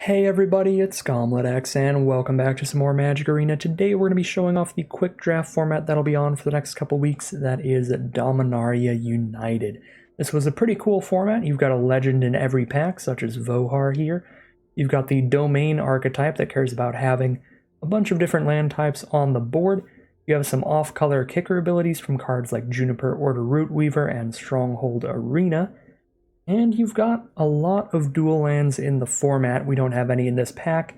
Hey everybody, it's ScomletX and welcome back to some more Magic Arena. Today we're going to be showing off the quick draft format that'll be on for the next couple weeks. That is Dominaria United. This was a pretty cool format. You've got a legend in every pack, such as Vohar here. You've got the domain archetype that cares about having a bunch of different land types on the board. You have some off-color kicker abilities from cards like Juniper Order Root Weaver and Stronghold Arena. And you've got a lot of dual lands in the format. We don't have any in this pack,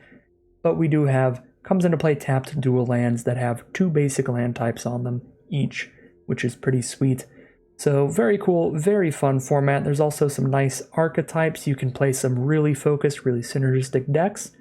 but we do have, comes into play tapped dual lands that have 2 basic land types on them each, which is pretty sweet. So very cool, very fun format. There's also some nice archetypes. You can play some really focused, really synergistic decks.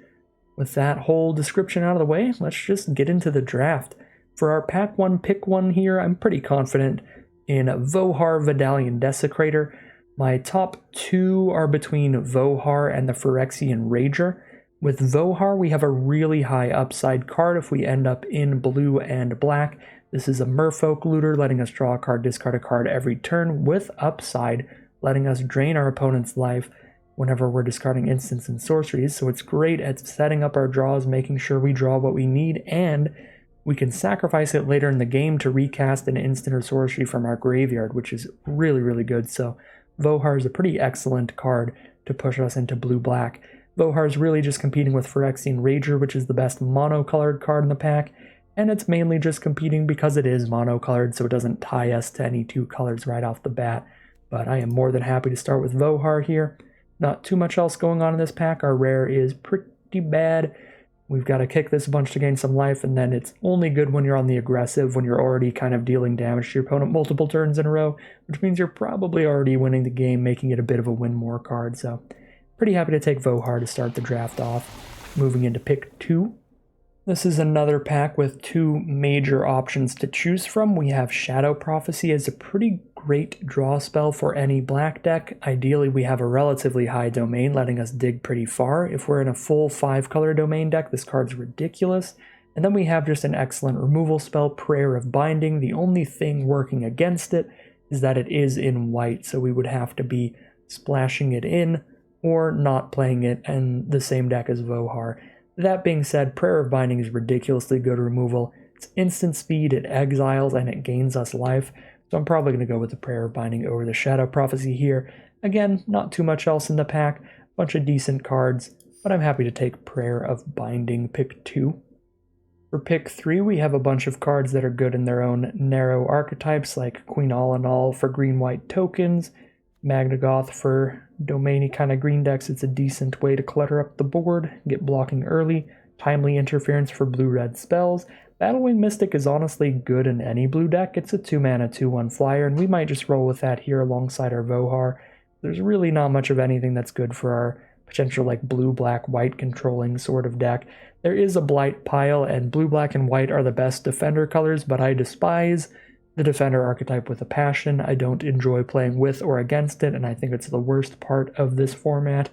With that whole description out of the way, let's just get into the draft. For our pack 1 pick 1 here, I'm pretty confident in Vohar Vidalian Desecrator. My top 2 are between Vohar and the Phyrexian Rager. With Vohar, we have a really high upside card if we end up in blue and black. This is a Merfolk Looter, letting us draw a card, discard a card every turn, with upside, letting us drain our opponent's life whenever we're discarding instants and sorceries. So it's great at setting up our draws, making sure we draw what we need, and we can sacrifice it later in the game to recast an instant or sorcery from our graveyard, which is really, really good. So Vohar is a pretty excellent card to push us into blue-black. Vohar is really just competing with Phyrexian Rager, which is the best mono-colored card in the pack, and it's mainly just competing because it is mono-colored, so it doesn't tie us to any 2 colors right off the bat. But I am more than happy to start with Vohar here. Not too much else going on in this pack. Our rare is pretty bad. We've got to kick this a bunch to gain some life, and then it's only good when you're on the aggressive, when you're already kind of dealing damage to your opponent multiple turns in a row, which means you're probably already winning the game, making it a bit of a win more card. So pretty happy to take Vohar to start the draft off. Moving into pick 2. This is another pack with 2 major options to choose from. We have Shadow Prophecy as a pretty great draw spell for any black deck. Ideally, we have a relatively high domain, letting us dig pretty far. If we're in a full 5-color domain deck, this card's ridiculous. And then we have just an excellent removal spell, Prayer of Binding. The only thing working against it is that it is in white, so we would have to be splashing it in or not playing it in the same deck as Vohar. That being said, Prayer of Binding is ridiculously good removal. It's instant speed, it exiles, and it gains us life. So I'm probably going to go with the Prayer of Binding over the Shadow Prophecy here. Again, not too much else in the pack, bunch of decent cards, but I'm happy to take Prayer of Binding pick 2. For pick 3, we have a bunch of cards that are good in their own narrow archetypes, like Queen All for green-white tokens, Magnagoth for domainy kind of green decks. It's a decent way to clutter up the board, get blocking early, Timely Interference for blue-red spells. Battlewing Mystic is honestly good in any blue deck. It's a 2-mana 2/1 flyer, and we might just roll with that here alongside our Vohar. There's really not much of anything that's good for our potential like blue, black, white controlling sort of deck. There is a Blight pile, and blue, black, and white are the best defender colors, but I despise the defender archetype with a passion. I don't enjoy playing with or against it, and I think it's the worst part of this format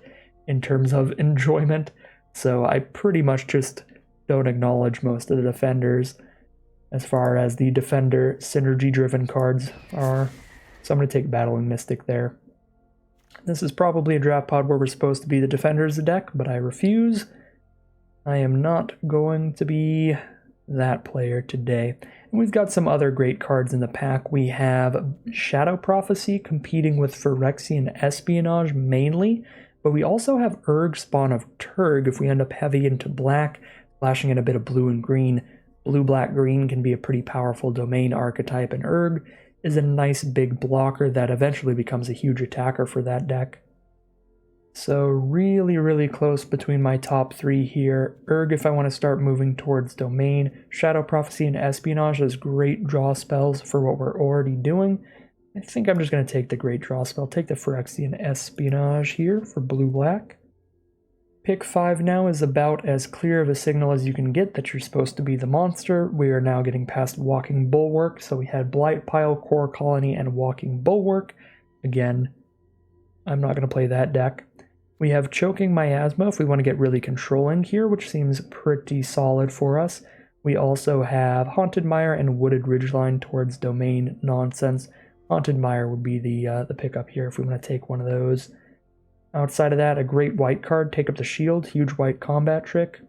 in terms of enjoyment. So I pretty much just don't acknowledge most of the defenders as far as the defender synergy-driven cards are. So I'm going to take Battling Mystic there. This is probably a draft pod where we're supposed to be the defenders of the deck, but I refuse. I am not going to be that player today. And we've got some other great cards in the pack. We have Shadow Prophecy competing with Phyrexian Espionage mainly, but we also have Urg Spawn of Turg if we end up heavy into black, flashing in a bit of blue and green. Blue, black, green can be a pretty powerful domain archetype, and Urg is a nice big blocker that eventually becomes a huge attacker for that deck. So really, really close between my top 3 here. Urg if I want to start moving towards domain. Shadow Prophecy and Espionage as great draw spells for what we're already doing. I think I'm just going to take the great draw spell. Take the Phyrexian Espionage here for blue-black. Pick 5 now is about as clear of a signal as you can get that you're supposed to be the monster. We are now getting past Walking Bulwark, so we had Blight Pile, Core Colony, and Walking Bulwark. Again, I'm not going to play that deck. We have Choking Miasma if we want to get really controlling here, which seems pretty solid for us. We also have Haunted Mire and Wooded Ridgeline towards domain nonsense. Haunted Mire would be the pickup here if we want to take one of those. Outside of that, a great white card, Take Up the Shield, huge white combat trick.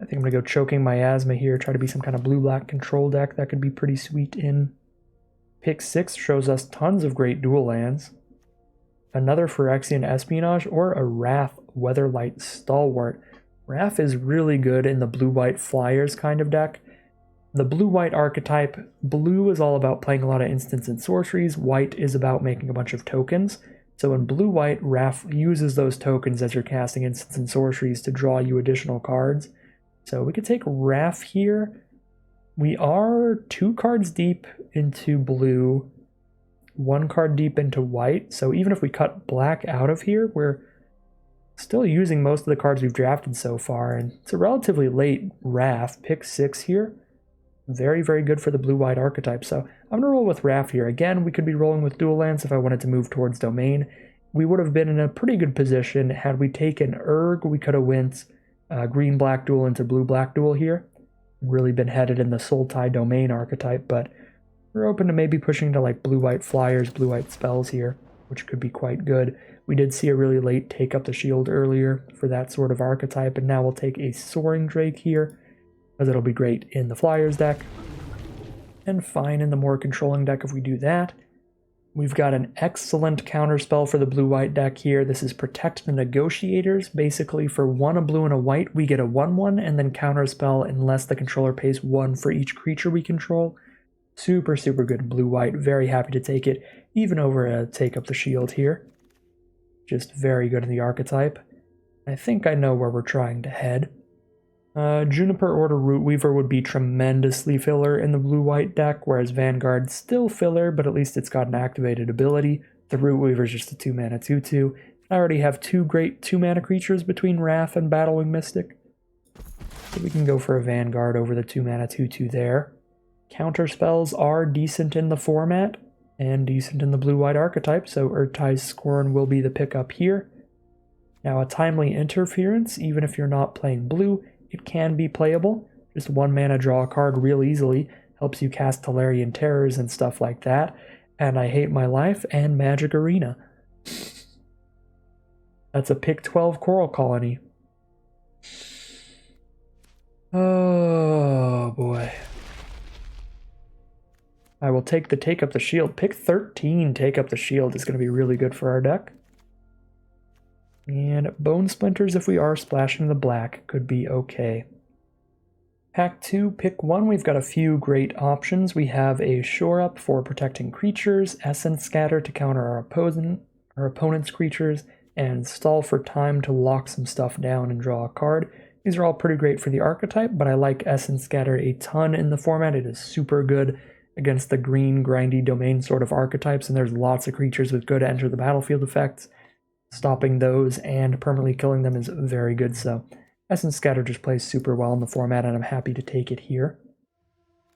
I think I'm going to go Choking Miasma here, try to be some kind of blue-black control deck. That could be pretty sweet in. Pick 6 shows us tons of great dual lands. Another Phyrexian Espionage, or a Wrath Weatherlight Stalwart. Wrath is really good in the blue-white flyers kind of deck. The blue-white archetype, blue is all about playing a lot of instants and sorceries, white is about making a bunch of tokens. So in blue-white, Wrath uses those tokens as you're casting instants and sorceries to draw you additional cards. So we could take Wrath here. We are 2 cards deep into blue, 1 card deep into white. So even if we cut black out of here, we're still using most of the cards we've drafted so far. And it's a relatively late Wrath, pick 6 here. Very, very good for the blue-white archetype. So I'm going to roll with Wrath here. Again, we could be rolling with dual lands if I wanted to move towards Domain. We would have been in a pretty good position. Had we taken Urg, we could have went green-black duel into blue-black duel here. Really been headed in the Sultai Domain archetype, but we're open to maybe pushing to like blue-white flyers, blue-white spells here, which could be quite good. We did see a really late Take Up the Shield earlier for that sort of archetype, and now we'll take a Soaring Drake here, because it'll be great in the flyers deck, and fine in the more controlling deck if we do that. We've got an excellent counterspell for the blue-white deck here. This is Protect the Negotiators. Basically, for 1 a blue and a white, we get a 1/1, and then counterspell unless the controller pays 1 for each creature we control. Super, super good blue-white. Very happy to take it, even over a Take Up the Shield here. Just very good in the archetype. I think I know where we're trying to head. Juniper Order Root Weaver would be tremendously filler in the blue-white deck, whereas Vanguard's still filler, but at least it's got an activated ability. The Root Weaver's just a 2-mana 2/2. I already have 2 great 2-mana creatures between Wrath and Battlewing Mystic. So we can go for a Vanguard over the 2-mana 2/2 there. Counter spells are decent in the format, and decent in the blue-white archetype, so Urtai's Scorn will be the pickup here. Now a Timely Interference, even if you're not playing blue, it can be playable. Just 1 mana, draw a card real easily. Helps you cast Tolarian Terrors and stuff like that. And I Hate My Life and Magic Arena. That's a pick 12 Coral Colony. Oh boy. I will take the Take Up the Shield. Pick 13 Take Up the Shield is going to be really good for our deck. And Bone Splinters, if we are splashing the black, could be okay. Pack 2, pick 1. We've got a few great options. We have a Shore Up for protecting creatures, Essence Scatter to counter our opponent's creatures, and Stall for time to lock some stuff down and draw a card. These are all pretty great for the archetype, but I like Essence Scatter a ton in the format. It is super good against the green, grindy domain sort of archetypes, and there's lots of creatures with good enter the battlefield effects. Stopping those and permanently killing them is very good, so Essence Scatter just plays super well in the format, and I'm happy to take it here.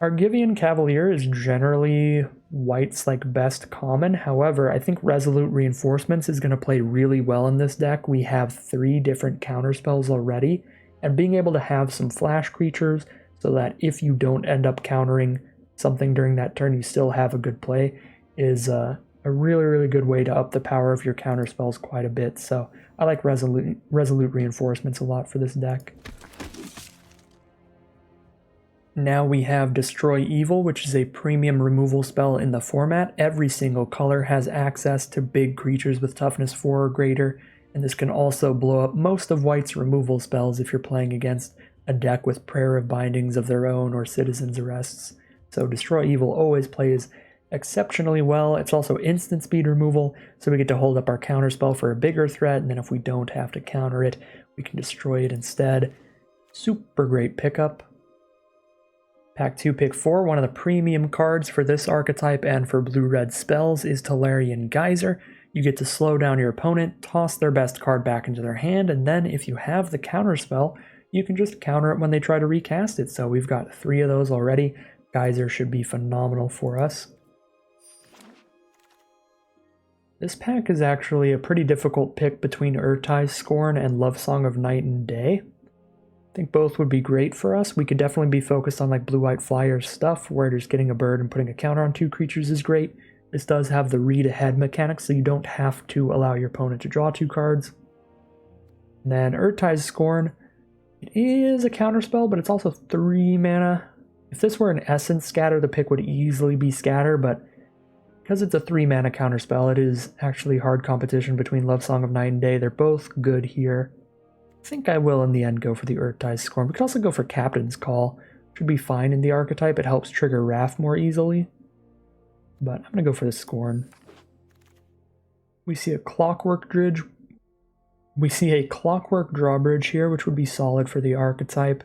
Argivian Cavalier is generally white's like best common. However, I think Resolute Reinforcements is going to play really well in this deck. We have 3 different counterspells already, and being able to have some flash creatures so that if you don't end up countering something during that turn, you still have a good play is a really, really good way to up the power of your counterspells quite a bit. So I like Resolute Reinforcements a lot for this deck. Now we have Destroy Evil, which is a premium removal spell in the format. Every single color has access to big creatures with toughness 4 or greater, and this can also blow up most of white's removal spells if you're playing against a deck with Prayer of Bindings of their own or Citizen's Arrests. So Destroy Evil always plays exceptionally well. It's also instant speed removal, so we get to hold up our counterspell for a bigger threat, and then if we don't have to counter it, we can destroy it instead. Super great pickup. Pack 2, pick 4. One of the premium cards for this archetype and for blue-red spells is Tolarian Geyser. You get to slow down your opponent, toss their best card back into their hand, and then if you have the counterspell, you can just counter it when they try to recast it. So we've got 3 of those already. Geyser should be phenomenal for us. This pack is actually a pretty difficult pick between Urtai's Scorn and Love Song of Night and Day. I think both would be great for us. We could definitely be focused on like blue-white flyer stuff, where just getting a bird and putting a counter on 2 creatures is great. This does have the read ahead mechanic, so you don't have to allow your opponent to draw 2 cards. And then Urtai's Scorn. It is a counterspell, but it's also 3 mana. If this were an Essence Scatter, the pick would easily be Scatter, but because it's a 3 mana counterspell, it is actually hard competition between Love Song of Night and Day. They're both good here. I think I will in the end go for the Urtai's Scorn. We could also go for Captain's Call. Should be fine in the archetype. It helps trigger Wrath more easily. But I'm going to go for the Scorn. We see a Clockwork Dredge. We see a Clockwork Drawbridge here, which would be solid for the archetype.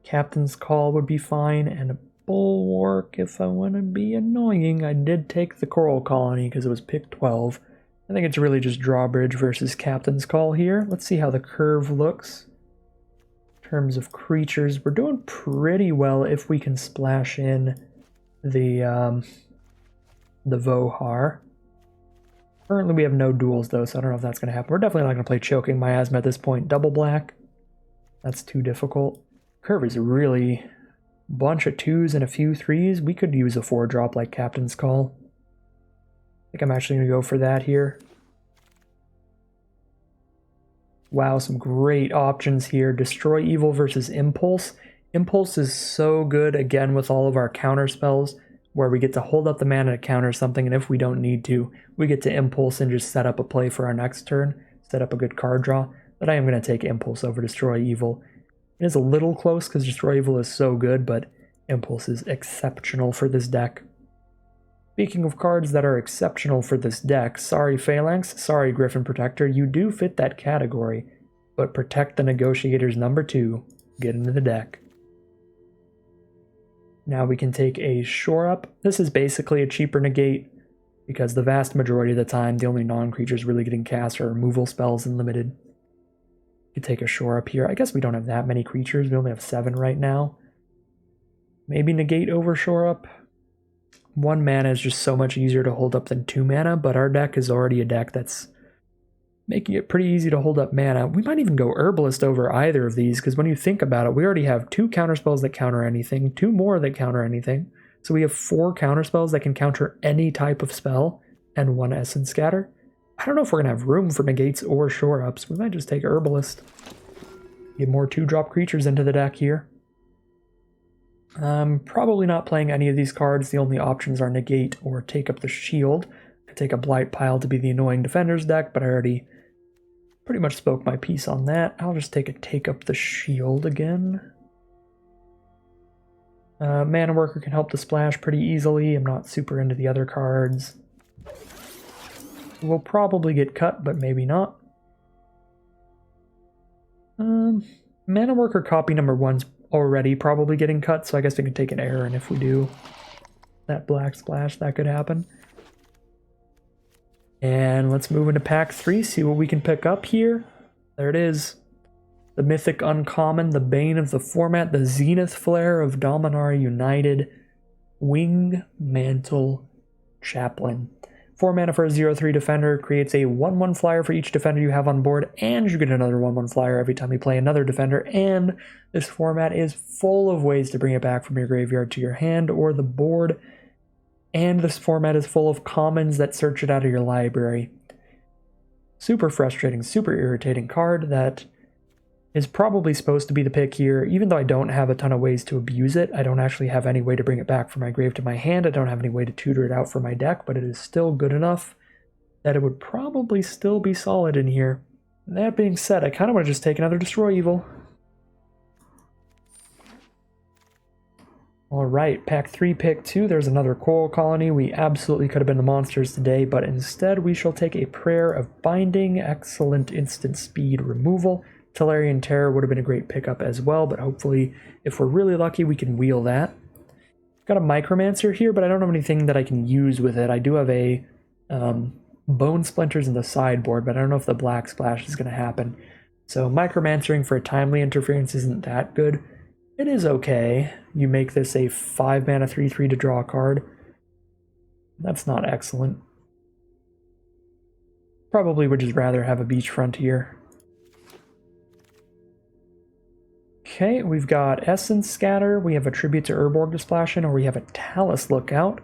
Captain's Call would be fine, and a Bulwark if I want to be annoying. I did take the Coral Colony because it was pick 12. I think it's really just Drawbridge versus Captain's Call here. Let's see how the curve looks. In terms of creatures, we're doing pretty well if we can splash in the Vohar. Currently we have no duels though, so I don't know if that's going to happen. We're definitely not going to play Choking Miasma at this point. Double black. That's too difficult. Curve is really a bunch of 2s and a few 3s. We could use a 4-drop like Captain's Call. I think I'm actually going to go for that here. Wow, some great options here. Destroy Evil versus Impulse. Impulse is so good, again, with all of our counter spells, where we get to hold up the mana to counter something, and if we don't need to, we get to Impulse and just set up a play for our next turn, set up a good card draw. But I am going to take Impulse over Destroy Evil. It is a little close because Destroy Evil is so good, but Impulse is exceptional for this deck. Speaking of cards that are exceptional for this deck, sorry Phalanx, sorry Griffin Protector, you do fit that category, but Protect the Negotiator's number 2, get into the deck. Now we can take a Shore Up. This is basically a cheaper negate, because the vast majority of the time, the only non-creatures really getting cast are removal spells and limited. You take a Shore Up here. I guess we don't have that many creatures, we only have 7 right now. Maybe negate over Shore Up. 1 mana is just so much easier to hold up than 2 mana, but our deck is already a deck that's making it pretty easy to hold up mana. We might even go Herbalist over either of these, because when you think about it, we already have 2 counterspells that counter anything, 2 more that counter anything. So we have 4 counterspells that can counter any type of spell, and 1 Essence Scatter. I don't know if we're going to have room for negates or shore-ups. We might just take Herbalist. Get more 2-drop creatures into the deck here. I'm probably not playing any of these cards. The only options are negate or take up the shield. I could take a Blight Pile to be the annoying defenders deck, but I already pretty much spoke my piece on that. I'll just take up the shield again. Mana Worker can help the splash pretty easily. I'm not super into the other cards. We'll probably get cut, but maybe not. Mana Worker copy number 1's already probably getting cut, so I guess we can take an error, and if we do that black splash, that could happen. And let's move into pack 3, see what we can pick up here. There it is. The Mythic Uncommon, the bane of the format, the Zenith Flare of Dominaria United, Wing Mantle Chaplain. 4 mana for a 0/3 defender, creates a 1/1 flyer for each defender you have on board, and you get another 1/1 flyer every time you play another defender, and this format is full of ways to bring it back from your graveyard to your hand or the board, and this format is full of commons that search it out of your library. Super frustrating, super irritating card that is probably supposed to be the pick here. Even though I don't have a ton of ways to abuse it, I don't actually have any way to bring it back from my grave to my hand, I don't have any way to tutor it out for my deck, but it is still good enough that it would probably still be solid in here. That being said, I kind of want to just take another Destroy Evil. Alright, pack 3, pick 2, there's another Coral Colony. We absolutely could have been the monsters today, but instead we shall take a Prayer of Binding, excellent instant speed removal. Tellurian Terror would have been a great pickup as well, but hopefully, if we're really lucky, we can wheel that. Got a Micromancer here, but I don't have anything that I can use with it. I do have a Bone Splinters in the sideboard, but I don't know if the Black Splash is going to happen. So Micromancering for a timely interference isn't that good. It is okay. You make this a 5 mana 3/3 to draw a card. That's not excellent. Probably would just rather have a Beachfront here. Okay, we've got Essence Scatter, we have a Tribute to Urborg to splash in, or we have a Talus Lookout.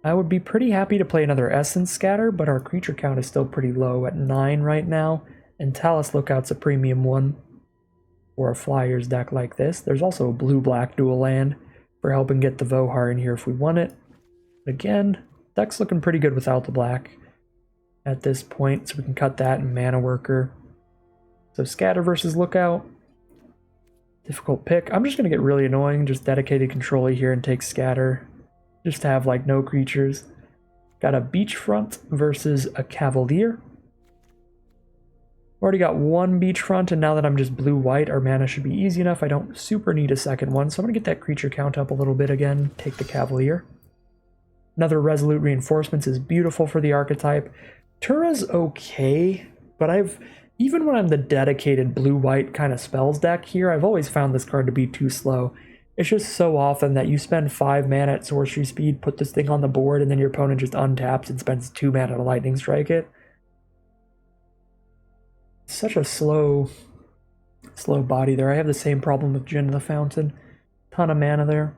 I would be pretty happy to play another Essence Scatter, but our creature count is still pretty low at 9 right now, and Talus Lookout's a premium one for a Flyers deck like this. There's also a blue-black dual land for helping get the Vohar in here if we want it. But again, deck's looking pretty good without the black at this point, so we can cut that in Mana Worker. So Scatter versus Lookout. Difficult pick. I'm just going to get really annoying, just dedicated control here and take Scatter. Just to have like no creatures. Got a Beachfront versus a Cavalier. Already got one Beachfront, and now that I'm just blue-white, our mana should be easy enough. I don't super need a second one, so I'm going to get that creature count up a little bit again. Take the Cavalier. Another Resolute Reinforcements is beautiful for the archetype. Tura's okay, but even when I'm the dedicated blue-white kind of spells deck here, I've always found this card to be too slow. It's just so often that you spend 5 mana at sorcery speed, put this thing on the board, and then your opponent just untaps and spends 2 mana to lightning strike it. Such a slow body there. I have the same problem with Djinn of the Fountain. Ton of mana there.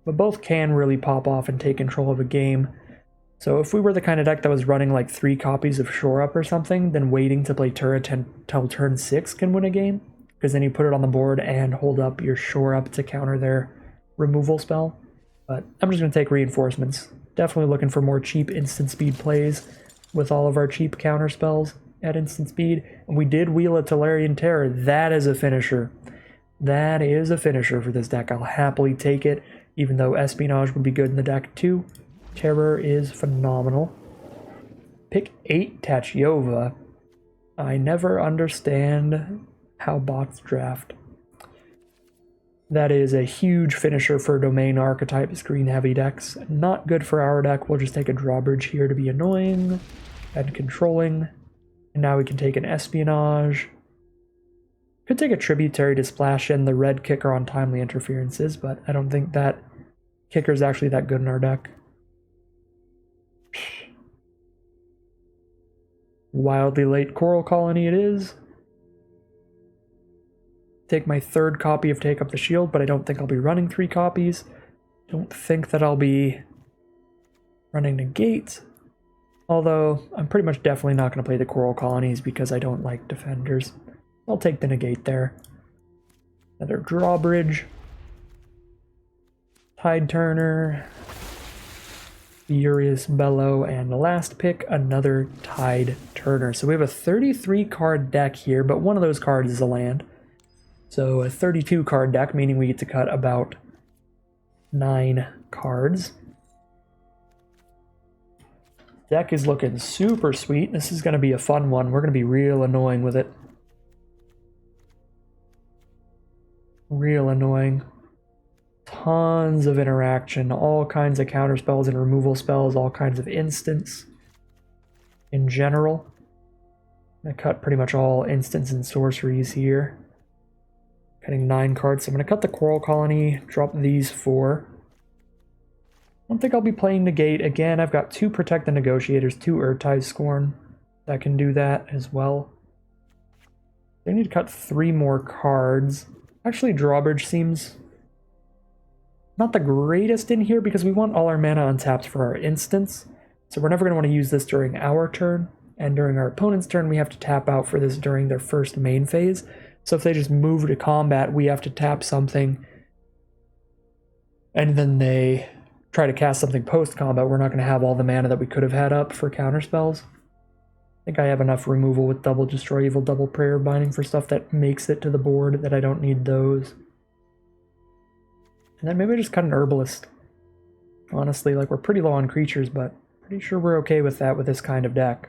But both can really pop off and take control of a game. So if we were the kind of deck that was running like 3 copies of Shore Up or something, then waiting to play Tura till turn 6 can win a game. Because then you put it on the board and hold up your Shore Up to counter their removal spell. But I'm just going to take Reinforcements. Definitely looking for more cheap instant speed plays with all of our cheap counter spells at instant speed. And we did wheel a Tolarian Terror. That is a finisher. That is a finisher for this deck. I'll happily take it, even though Espionage would be good in the deck too. Terror is phenomenal. Pick 8 Tachiova. I never understand how bots draft. That is a huge finisher for domain archetype screen heavy decks. Not good for our deck. We'll just take a drawbridge here to be annoying and controlling. And now we can take an Espionage. Could take a Tributary to splash in the red kicker on timely interferences, but I don't think that kicker is actually that good in our deck. Wildly late Coral Colony it is. Take my 3rd copy of Take Up the Shield, but I don't think I'll be running 3 copies. Don't think that I'll be running Negate. Although, I'm pretty much definitely not going to play the Coral Colonies because I don't like Defenders. I'll take the Negate there. Another Drawbridge. Tide Turner. Furious Bellow, and the last pick, another Tide Turner. So we have a 33 card deck here, but one of those cards is a land. So a 32 card deck, meaning we get to cut about 9 cards. Deck is looking super sweet. This is going to be a fun one. We're going to be real annoying with it. Real annoying. Tons of interaction, all kinds of counter spells and removal spells, all kinds of instants in general. I cut pretty much all instants and sorceries here. Cutting 9 cards, so I'm going to cut the Coral Colony, drop these 4. I don't think I'll be playing Negate. Again, I've got 2 Protect the Negotiators, 2 Urtai's Scorn that can do that as well. I need to cut 3 more cards. Actually, Drawbridge seems not the greatest in here because we want all our mana untapped for our instants. So we're never going to want to use this during our turn. And during our opponent's turn, we have to tap out for this during their first main phase. So if they just move to combat, we have to tap something. And then they try to cast something post-combat. We're not going to have all the mana that we could have had up for counterspells. I think I have enough removal with double Destroy Evil, double Prayer Binding for stuff that makes it to the board that I don't need those. And then maybe I just cut an Herbalist. Honestly, like, we're pretty low on creatures, but pretty sure we're okay with that with this kind of deck.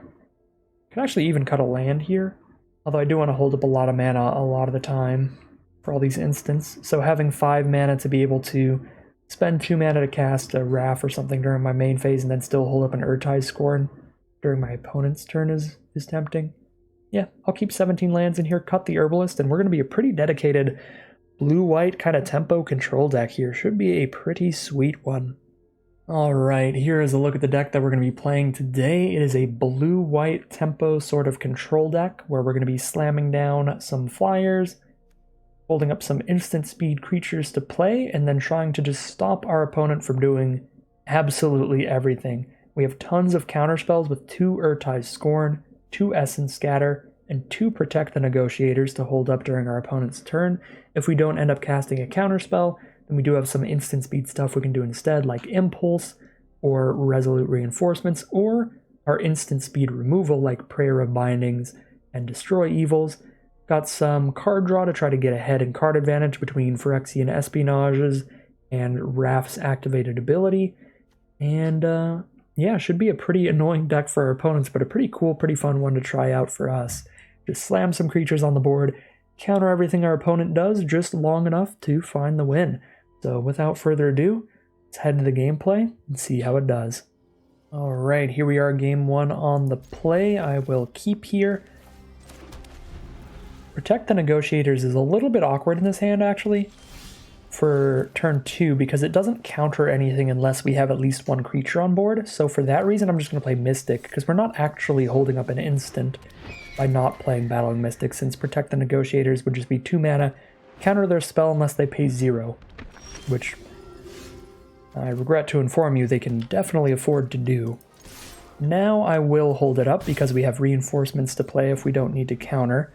Could actually even cut a land here. Although I do want to hold up a lot of mana a lot of the time for all these instants. So having 5 mana to be able to spend 2 mana to cast a Wrath or something during my main phase and then still hold up an Urtai's Scorn during my opponent's turn is tempting. Yeah, I'll keep 17 lands in here, cut the Herbalist, and we're going to be a pretty dedicated blue-white kind of tempo control deck here. Should be a pretty sweet one. Alright, here is a look at the deck that we're going to be playing today. It is a blue-white tempo sort of control deck where we're going to be slamming down some flyers, holding up some instant speed creatures to play, and then trying to just stop our opponent from doing absolutely everything. We have tons of counterspells with 2 Urtai's Scorn, 2 Essence Scatter, and 2 Protect the Negotiators to hold up during our opponent's turn. If we don't end up casting a counterspell, then we do have some instant speed stuff we can do instead, like Impulse or Resolute Reinforcements, or our instant speed removal like Prayer of Bindings and Destroy Evils. Got some card draw to try to get ahead in card advantage between Phyrexian Espionages and Raph's activated ability. And yeah, should be a pretty annoying deck for our opponents, but a pretty cool, pretty fun one to try out for us. Just slam some creatures on the board, counter everything our opponent does just long enough to find the win. So without further ado, let's head to the gameplay and see how it does. Alright, here we are, game 1 on the play. I will keep here. Protect the Negotiators is a little bit awkward in this hand, actually, for turn 2, because it doesn't counter anything unless we have at least 1 creature on board. So for that reason, I'm just going to play Mystic, because we're not actually holding up an instant by not playing Battling Mystic, since Protect the Negotiators would just be 2 mana, counter their spell unless they pay 0, which I regret to inform you they can definitely afford to do. Now I will hold it up because we have reinforcements to play if we don't need to counter.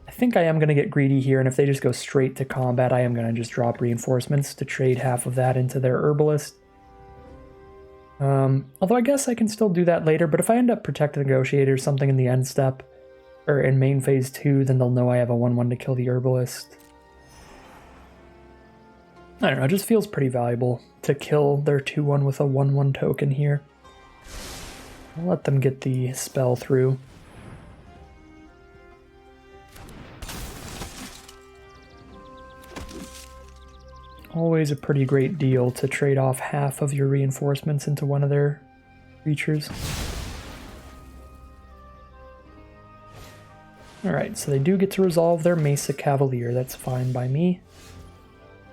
I think I am going to get greedy here, and if they just go straight to combat, I am going to just drop reinforcements to trade half of that into their Herbalist. Although I guess I can still do that later, but if I end up Protect the Negotiator, something in the end step, or in main phase 2, then they'll know I have a 1/1 to kill the Herbalist. I don't know, it just feels pretty valuable to kill their 2/1 with a 1/1 token here. I'll let them get the spell through. Always a pretty great deal to trade off half of your reinforcements into one of their creatures. Alright, so they do get to resolve their Mesa Cavalier. That's fine by me.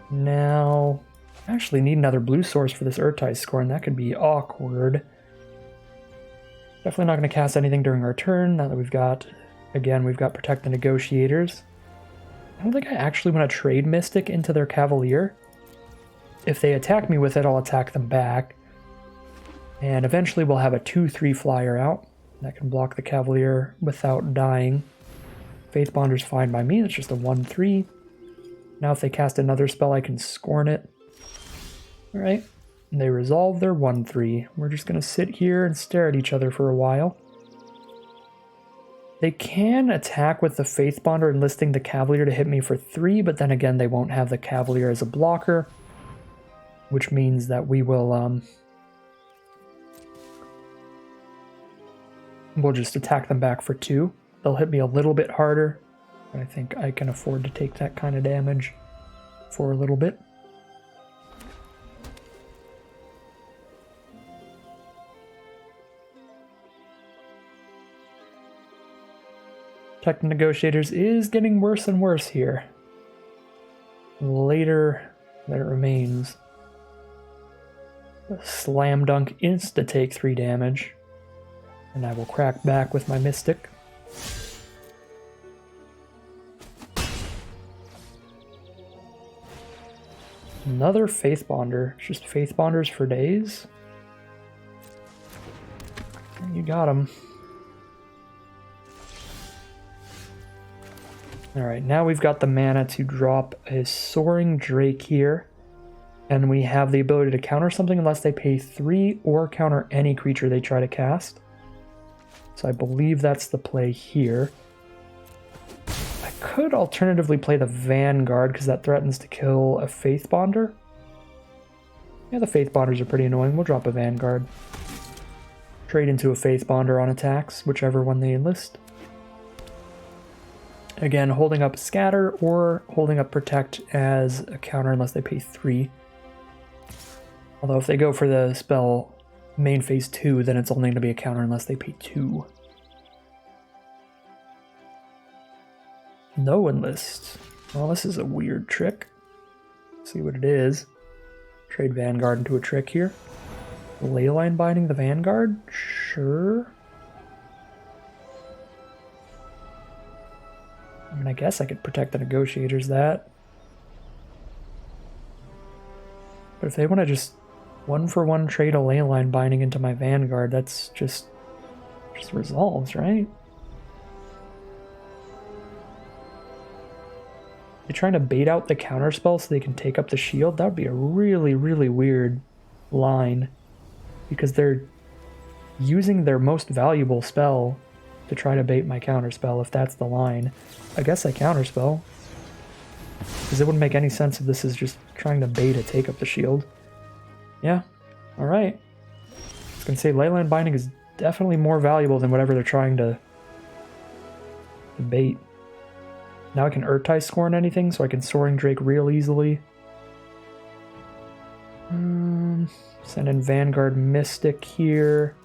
Now, I actually need another blue source for this Urtai's Scorn. That could be awkward. Definitely not going to cast anything during our turn now that we've got Protect the Negotiators. I don't think I actually want to trade Mystic into their Cavalier. If they attack me with it, I'll attack them back. And eventually we'll have a 2/3 flyer out that can block the Cavalier without dying. Faithbonder's fine by me, that's just a 1/3. Now if they cast another spell, I can Scorn it. Alright, and they resolve their 1/3. We're just going to sit here and stare at each other for a while. They can attack with the Faithbonder, enlisting the Cavalier to hit me for 3, but then again they won't have the Cavalier as a blocker, which means that we'll just attack them back for 2. They'll hit me a little bit harder, but I think I can afford to take that kind of damage for a little bit. Protect the Negotiators is getting worse and worse here. Later that it remains. Slam Dunk insta take 3 damage. And I will crack back with my Mystic. Another Faithbonder. It's just Faithbonders for days. You got him. Alright, now we've got the mana to drop a Soaring Drake here. And we have the ability to counter something unless they pay 3 or counter any creature they try to cast. So I believe that's the play here. I could alternatively play the Vanguard because that threatens to kill a Faithbonder. Yeah, the Faithbonders are pretty annoying. We'll drop a Vanguard. Trade into a Faithbonder on attacks, whichever one they enlist. Again, holding up Scatter or holding up Protect as a counter unless they pay 3. Although if they go for the spell main phase 2, then it's only going to be a counter unless they pay 2. No enlist. Well, this is a weird trick. Let's see what it is. Trade Vanguard into a trick here. Leyline Binding the Vanguard? Sure. I mean, I guess I could Protect the Negotiators that. But if they want to just 1-for-1 trade a Leyline Binding into my Vanguard. That's just resolves, right? You're trying to bait out the counterspell so they can take up the shield? That would be a really, really weird line. Because they're using their most valuable spell to try to bait my counterspell, if that's the line. I guess I counterspell. Because it wouldn't make any sense if this is just trying to bait a take up the shield. Yeah, alright. I was going to say, Leyline Binding is definitely more valuable than whatever they're trying to bait. Now I can Urtai Scorn anything, so I can Soaring Drake real easily. Send in Vanguard Mystic here.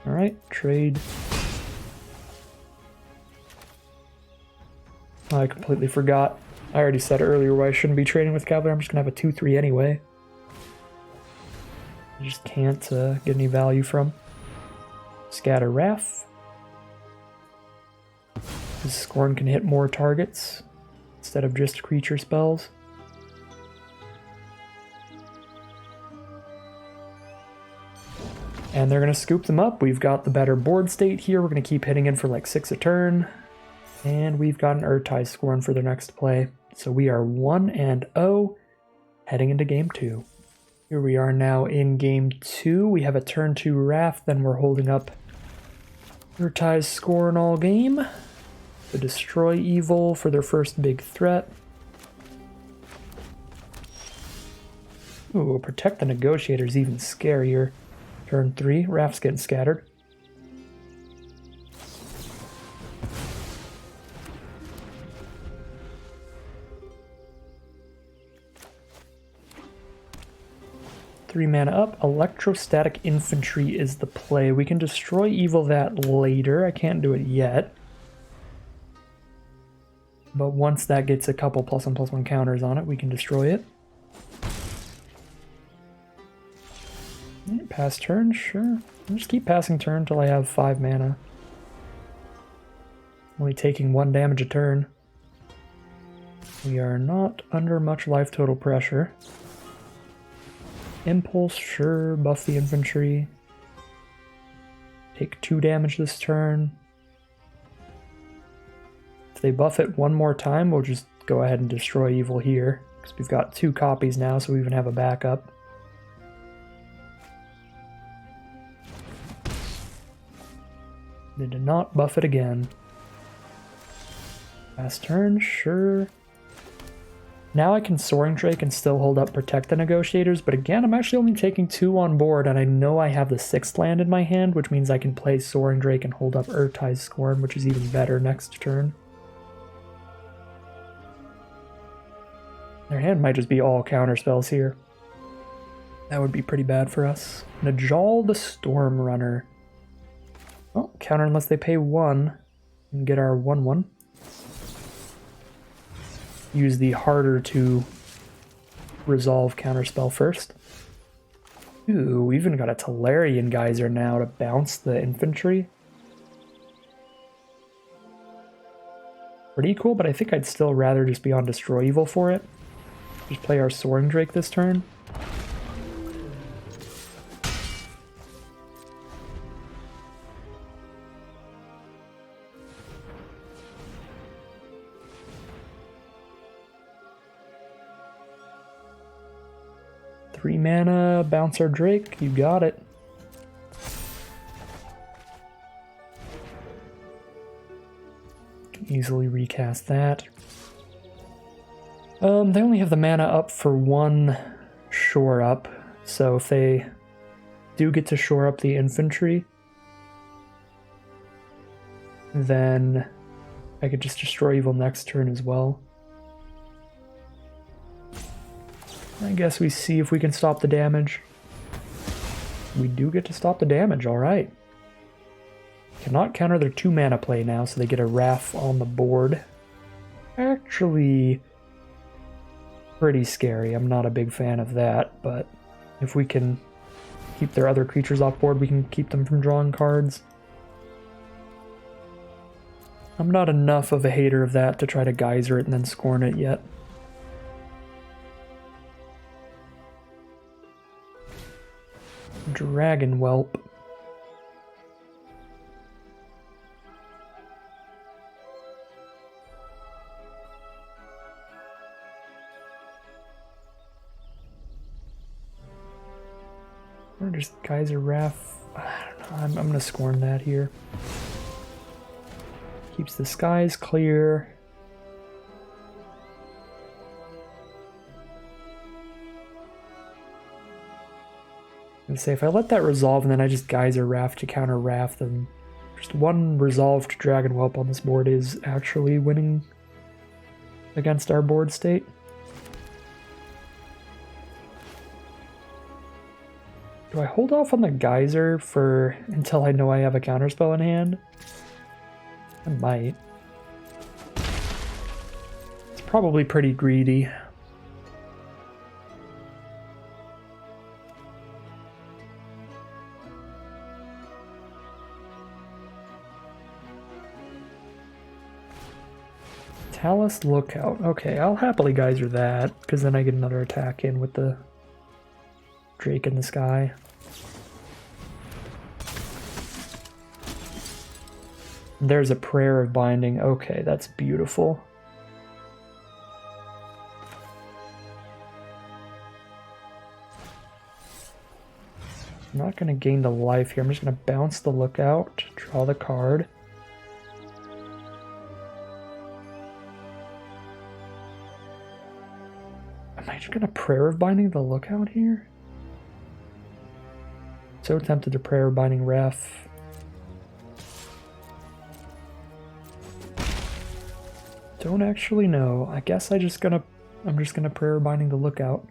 Alright, trade. Oh, I completely forgot. I already said earlier why I shouldn't be trading with Cavalry. I'm just going to have a 2-3 anyway. I just can't get any value from. Scatter Wrath. This Scorn can hit more targets instead of just creature spells. And they're going to scoop them up. We've got the better board state here. We're going to keep hitting in for like 6 a turn. And we've got an Urtai Scorn for their next play. So we are 1-0 heading into game 2. Here we are now in game 2. We have a turn 2 Wrath, then we're holding up Urtai Scorn all game. To destroy evil for their first big threat. Ooh, Protect the Negotiator is even scarier. Turn 3, Wrath's getting scattered. Three mana up. Electrostatic Infantry is the play. We can destroy evil that later. I can't do it yet. But once that gets a couple +1/+1 counters on it, we can destroy it. Pass turn, sure. I'll just keep passing turn until I have 5 mana. Only taking 1 damage a turn. We are not under much life total pressure. Impulse, sure. Buff the infantry. Take 2 damage this turn. If they buff it one more time, we'll just go ahead and destroy evil here. Because we've got 2 copies now, so we even have a backup. They did not buff it again. Last turn, sure. Now I can Soaring Drake and still hold up Protect the Negotiators, but again, I'm actually only taking 2 on board, and I know I have the 6th land in my hand, which means I can play Soaring Drake and hold up Urtai Scorn, which is even better next turn. Their hand might just be all counter spells here. That would be pretty bad for us. Najal the Storm Runner. Oh, counter unless they pay 1 and get our 1/1. Use the harder to resolve counterspell first. Ooh, we even got a Tolarian Geyser now to bounce the infantry. Pretty cool, but I think I'd still rather just be on Destroy Evil for it. Just play our Soaring Drake this turn. Three mana, bounce our Drake, you got it. Can easily recast that. They only have the mana up for 1 shore up, so if they do get to shore up the infantry, then I could just destroy evil next turn as well. I guess we see if we can stop the damage. We do get to stop the damage, alright. Cannot counter their 2 mana play now, so they get a Wrath on the board. Actually, pretty scary. I'm not a big fan of that, but if we can keep their other creatures off board, we can keep them from drawing cards. I'm not enough of a hater of that to try to geyser it and then scorn it yet. Dragon Whelp. Or just Geyser Wrath. I don't know. I'm gonna scorn that here. Keeps the skies clear. And say if I let that resolve and then I just Geyser Wrath to counter Wrath, then just one resolved Dragon Whelp on this board is actually winning against our board state. Do I hold off on the Geyser for until I know I have a counterspell in hand? I might. It's probably pretty greedy. Talus Lookout. Okay, I'll happily Geyser that, because then I get another attack in with the Drake in the sky. There's a Prayer of Binding. Okay, that's beautiful. I'm not going to gain the life here. I'm just going to bounce the Lookout, draw the card. Am I just going to Prayer of Binding the Lookout here? So tempted to Prayer of Binding Ref. Don't actually know. I guess I'm just gonna Prayer of Binding the Lookout.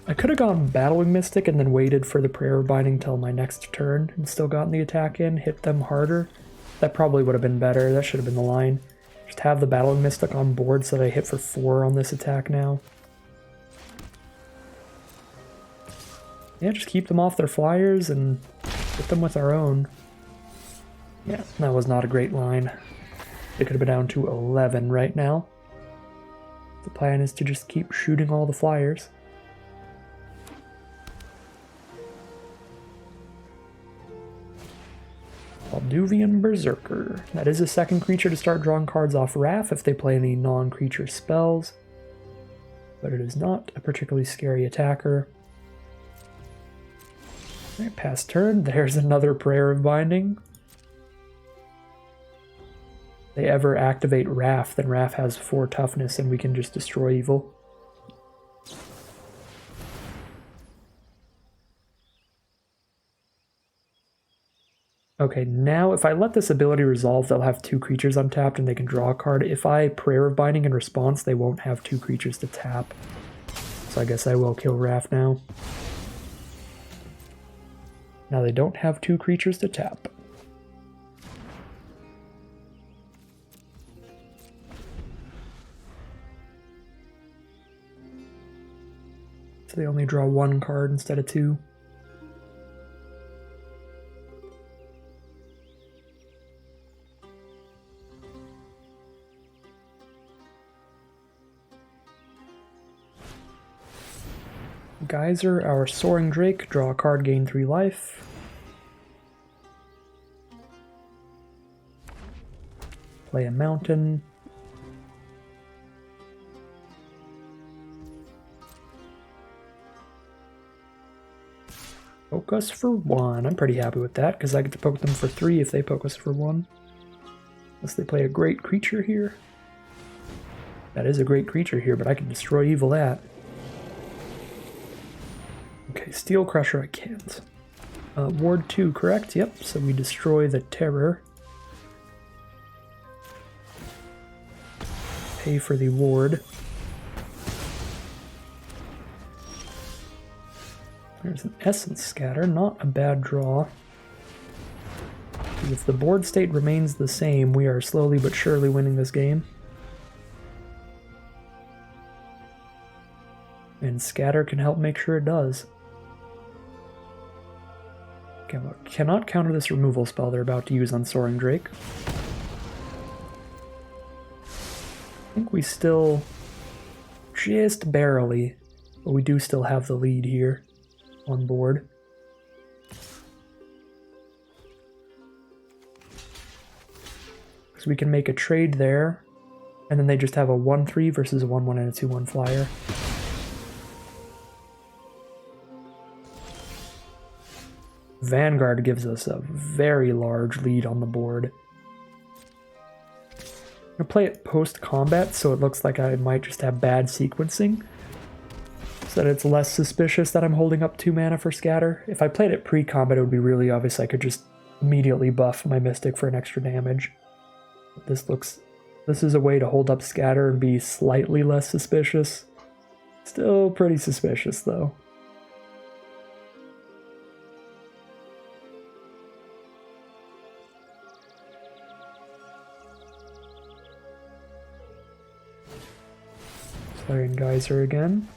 I could have gone Battling Mystic and then waited for the Prayer of Binding till my next turn and still gotten the attack in, hit them harder. That probably would have been better. That should have been the line. Just have the Battling Mystic on board so that I hit for 4 on this attack now. Yeah, just keep them off their flyers and hit them with our own. Yeah, that was not a great line. It could have been down to 11 right now. The plan is to just keep shooting all the flyers. Balduvian Berserker. That is a second creature to start drawing cards off Wrath if they play any non-creature spells. But it is not a particularly scary attacker. Alright, pass turn. There's another Prayer of Binding. If they ever activate Wrath, then Wrath has 4 toughness and we can just destroy evil. Okay, now if I let this ability resolve, they'll have 2 creatures untapped and they can draw a card. If I Prayer of Binding in response, they won't have 2 creatures to tap. So I guess I will kill Wrath now. Now they don't have 2 creatures to tap. So they only draw 1 card instead of 2. Geyser, our Soaring Drake, draw a card, gain 3 life. Play a mountain. Poke us for 1. I'm pretty happy with that, because I get to poke them for 3 if they poke us for 1. Unless they play a great creature here. That is a great creature here, but I can destroy evil that. Okay, Steel Crusher I can't. Ward 2, correct? Yep, so we destroy the Terror. Pay for the ward. There's an Essence Scatter, not a bad draw. If the board state remains the same, we are slowly but surely winning this game. And Scatter can help make sure it does. Okay, well, cannot counter this removal spell they're about to use on Soaring Drake. I think we still, just barely, but we do still have the lead here on board. Because we can make a trade there, and then they just have a 1/3 versus a 1/1 and a 2/1 flyer. Vanguard gives us a very large lead on the board. I'm going to play it post-combat, so it looks like I might just have bad sequencing, so that it's less suspicious that I'm holding up 2 mana for scatter. If I played it pre-combat, it would be really obvious. I could just immediately buff my Mystic for an extra damage. But this is a way to hold up scatter and be slightly less suspicious. Still pretty suspicious, though. Flaring Geyser again.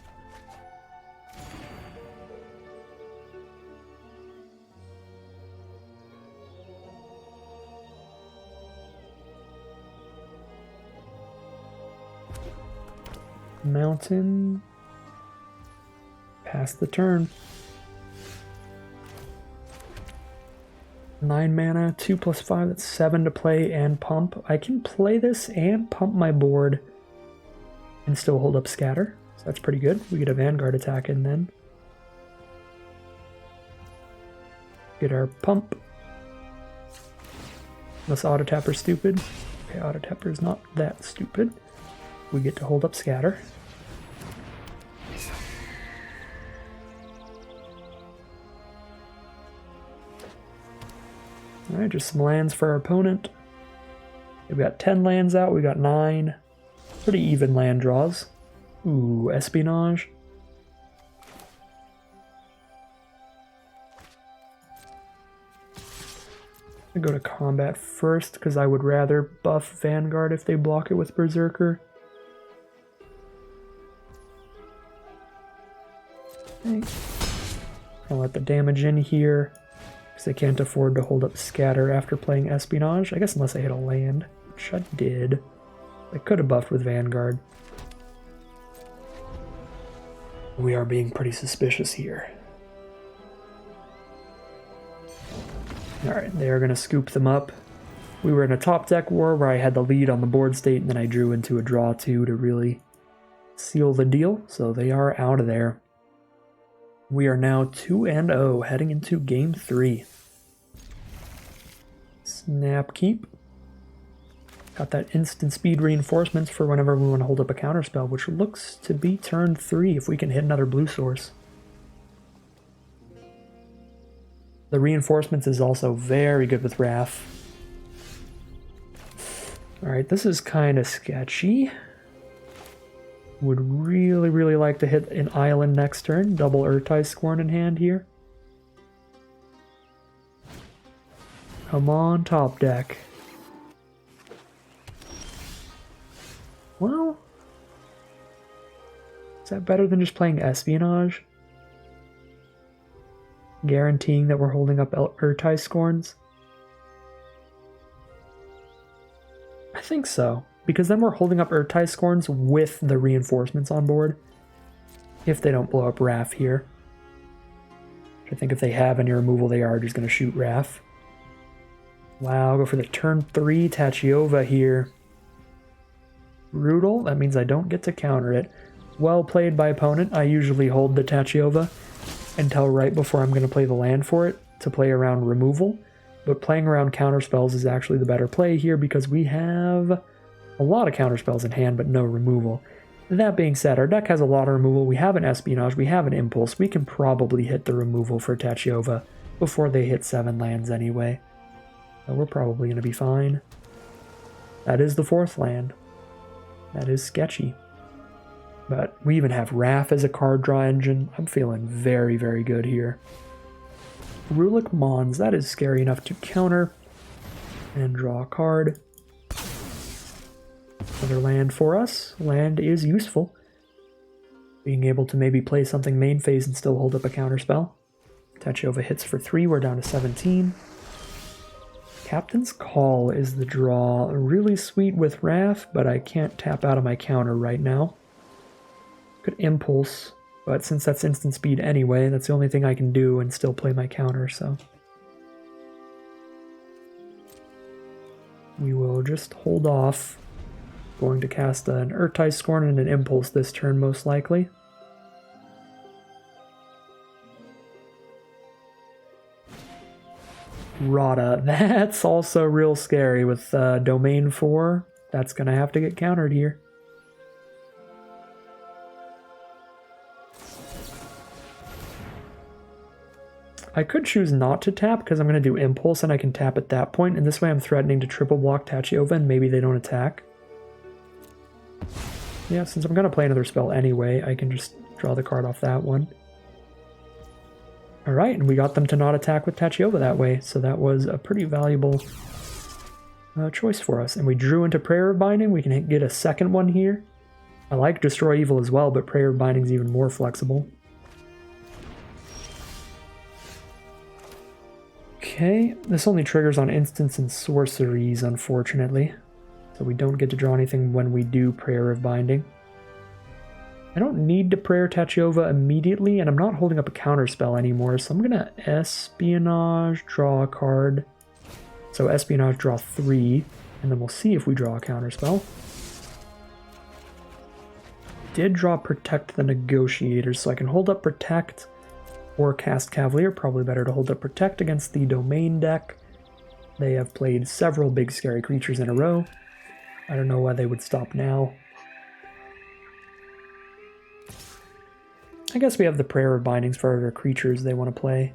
Mountain. Pass the turn. 9 mana, 2+5, that's 7 to play and pump. I can play this and pump my board and still hold up scatter, so that's pretty good. We get a Vanguard attack in then. Get our pump. Unless Auto Tapper's stupid. Okay, Auto Tapper's not that stupid. We get to hold up scatter. Alright, just some lands for our opponent. We've got 10 lands out, we got 9. Pretty even land draws. Ooh, Espionage. I go to combat first because I would rather buff Vanguard if they block it with Berserker. Okay. I'll let the damage in here because I can't afford to hold up scatter after playing Espionage. I guess unless I hit a land, which I did. I could have buffed with Vanguard. We are being pretty suspicious here. Alright, they are going to scoop them up. We were in a top deck war where I had the lead on the board state and then I drew into a draw 2 to really seal the deal. So they are out of there. We are now 2-0 heading into game 3. Snap keep. Got that instant speed reinforcements for whenever we want to hold up a counterspell, which looks to be turn 3 if we can hit another blue source. The reinforcements is also very good with Wrath. Alright, this is kind of sketchy. Would really, really like to hit an island next turn. Double Urtai Scorn in hand here. Come on, top deck. Well, is that better than just playing Espionage? Guaranteeing that we're holding up Urtai Scorns? I think so, because then we're holding up Urtai Scorns with the reinforcements on board. If they don't blow up Wrath here. I think if they have any removal, they are just going to shoot Wrath. Wow, I'll go for the turn 3 Tachiova here. Brutal, that means I don't get to counter it. Well played by opponent. I usually hold the Tachiova until right before I'm going to play the land for it to play around removal. But playing around counterspells is actually the better play here because we have a lot of counterspells in hand but no removal. That being said, our deck has a lot of removal. We have an Espionage, we have an Impulse. We can probably hit the removal for Tachiova before they hit 7 lands anyway. So we're probably going to be fine. That is the 4th land. That is sketchy. But we even have Wrath as a card draw engine. I'm feeling very, very good here. Rulik Mons, that is scary enough to counter. And draw a card. Another land for us. Land is useful. Being able to maybe play something main phase and still hold up a counterspell. Tachiova hits for 3, we're down to 17. Captain's Call is the draw. Really sweet with Wrath, but I can't tap out of my counter right now. Could Impulse, but since that's instant speed anyway, that's the only thing I can do and still play my counter, so. We will just hold off. Going to cast an Urtai Scorn and an Impulse this turn, most likely. Rada. That's also real scary with Domain 4. That's going to have to get countered here. I could choose not to tap because I'm going to do Impulse and I can tap at that point, and this way I'm threatening to triple block Tachiova and maybe they don't attack. Yeah, since I'm going to play another spell anyway, I can just draw the card off that one. Alright, and we got them to not attack with Tachiova that way, so that was a pretty valuable choice for us. And we drew into Prayer of Binding, we can get a second one here. I like Destroy Evil as well, but Prayer of Binding is even more flexible. Okay, this only triggers on instants and sorceries, unfortunately. So we don't get to draw anything when we do Prayer of Binding. I don't need to Prayer Tachiova immediately, and I'm not holding up a counter spell anymore, so I'm going to Espionage, draw a card. So Espionage, draw 3, and then we'll see if we draw a counter spell. Did draw Protect the Negotiators, so I can hold up Protect or cast Cavalier. Probably better to hold up Protect against the Domain deck. They have played several big scary creatures in a row. I don't know why they would stop now. I guess we have the Prayer of Bindings for other creatures they want to play.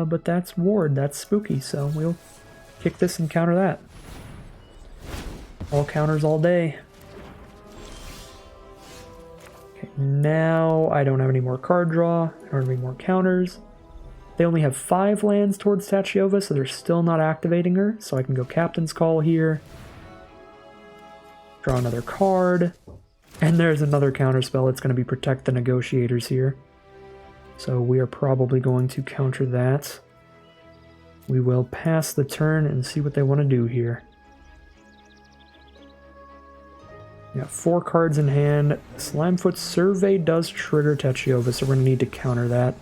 But that's Ward, that's spooky, so we'll kick this and counter that. All counters all day. Okay, now I don't have any more card draw, I don't have any more counters. They only have 5 lands towards Tachiova, so they're still not activating her, so I can go Captain's Call here. Draw another card, and there's another counterspell. It's going to be Protect the Negotiators here. So we are probably going to counter that. We will pass the turn and see what they want to do here. We got 4 cards in hand. Slimefoot Survey does trigger Tachiova, so we're going to need to counter that.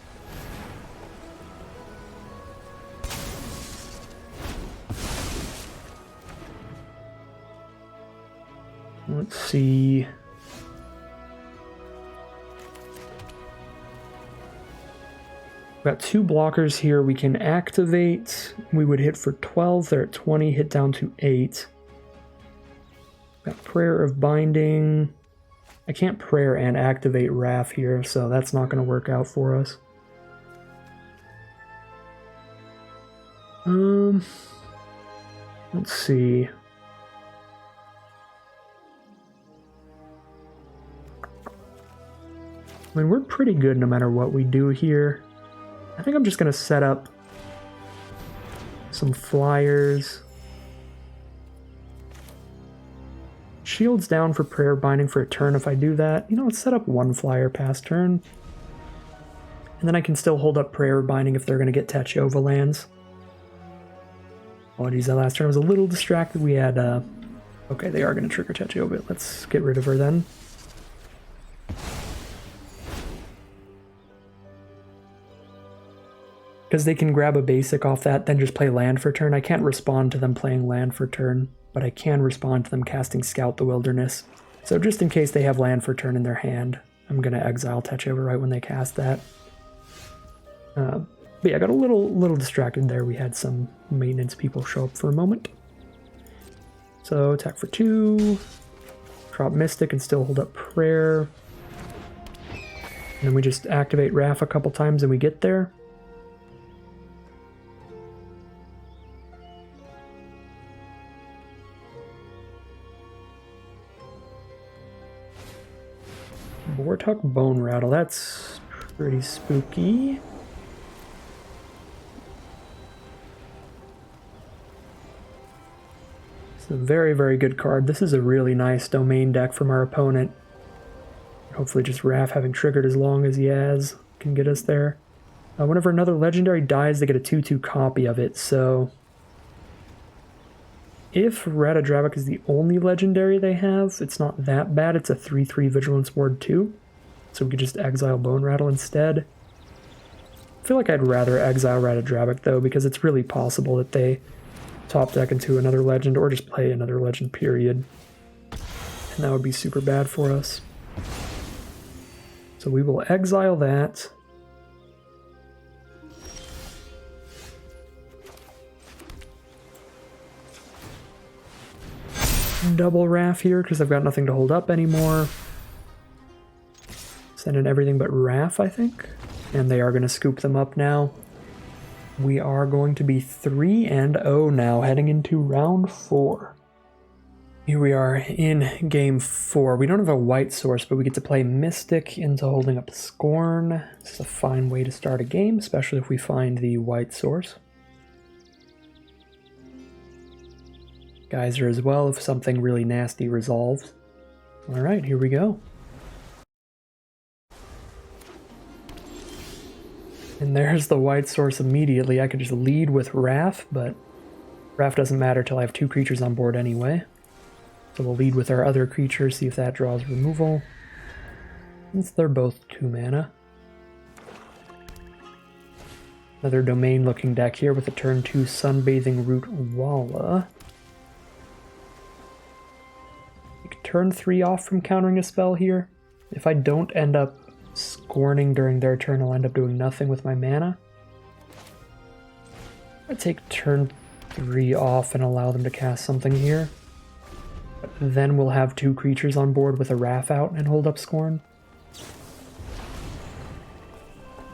Let's see. We've got 2 blockers here. We can activate. We would hit for 12. They're at 20. Hit down to 8. Got Prayer of Binding. I can't Prayer and activate Wrath here, so that's not going to work out for us. Let's see. I mean, we're pretty good no matter what we do here. I think I'm just going to set up some flyers. Shields down for Prayer Binding for a turn if I do that. You know, let's set up 1 flyer past turn. And then I can still hold up Prayer Binding if they're going to get Tachiova lands. Apologies, that last turn I was a little distracted. We had, okay, they are going to trigger Tachiova. Let's get rid of her then. Because they can grab a basic off that, then just play land for turn. I can't respond to them playing land for turn, but I can respond to them casting Scout the Wilderness. So just in case they have land for turn in their hand, I'm going to exile Tachiova right when they cast that. But yeah, I got a little distracted there. We had some maintenance people show up for a moment. So attack for 2, drop Mystic and still hold up Prayer. And then we just activate Wrath a couple times and we get there. Vortuck Bone Rattle, that's pretty spooky. So a very, very good card. This is a really nice domain deck from our opponent. Hopefully just Raph having triggered as long as he has can get us there. Whenever another legendary dies, they get a 2/2 copy of it, so... If Ratadrabak is the only legendary they have, it's not that bad. It's a 3/3 Vigilance Ward 2, so we could just exile Bone Rattle instead. I feel like I'd rather exile Ratadrabak, though, because it's really possible that they top deck into another legend, or just play another legend, period. And that would be super bad for us. So we will exile that. Double Raph here, because I've got nothing to hold up anymore. Send in everything but Raph, I think. And they are going to scoop them up now. We are going to be 3-0 now, heading into round 4. Here we are in game 4. We don't have a white source, but we get to play Mystic into holding up Scorn. This is a fine way to start a game, especially if we find the white source. Geyser as well, if something really nasty resolves. Alright, here we go. And there's the white source immediately. I could just lead with Raph, but Raph doesn't matter till I have 2 creatures on board anyway. So we'll lead with our other creature, see if that draws removal. Since they're both 2 mana. Another domain-looking deck here with a turn 2 Sunbathing Root Walla. Turn 3 off from countering a spell here. If I don't end up scorning during their turn, I'll end up doing nothing with my mana. I take turn 3 off and allow them to cast something here. But then we'll have 2 creatures on board with a Raph out and hold up Scorn.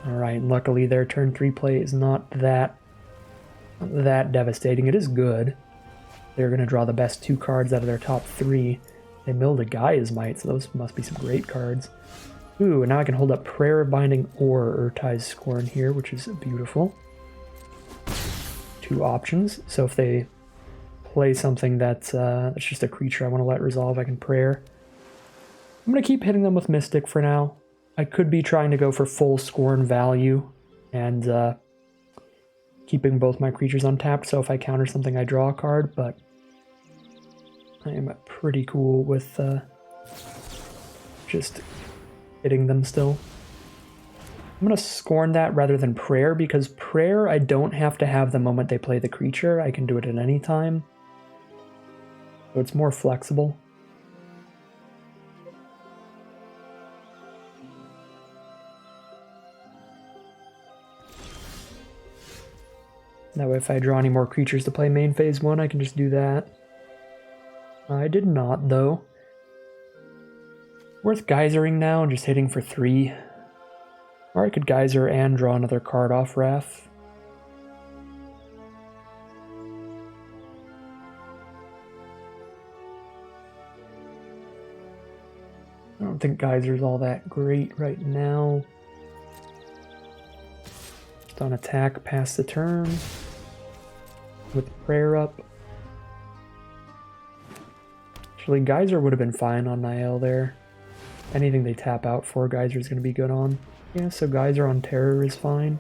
Alright, luckily their turn 3 play is not that devastating. It is good. They're going to draw the best 2 cards out of their top 3. They milled a Gaia's Might, so those must be some great cards. Ooh, and now I can hold up Prayer of Binding or Urtai's Scorn here, which is beautiful. 2 options, so if they play something that's just a creature I want to let resolve, I can Prayer. I'm going to keep hitting them with Mystic for now. I could be trying to go for full Scorn value and keeping both my creatures untapped, so if I counter something I draw a card, but I am pretty cool with just hitting them still. I'm going to Scorn that rather than Prayer, because Prayer I don't have to have the moment they play the creature. I can do it at any time. So it's more flexible. That way if I draw any more creatures to play main phase 1, I can just do that. I did not, though. Worth geysering now and just hitting for 3. Or I could geyser and draw another card off Raph. I don't think geyser's all that great right now. Just on attack, pass the turn. With Prayer up. Actually, Geyser would have been fine on Niall there. Anything they tap out for, Geyser is going to be good on. Yeah, so Geyser on Terror is fine.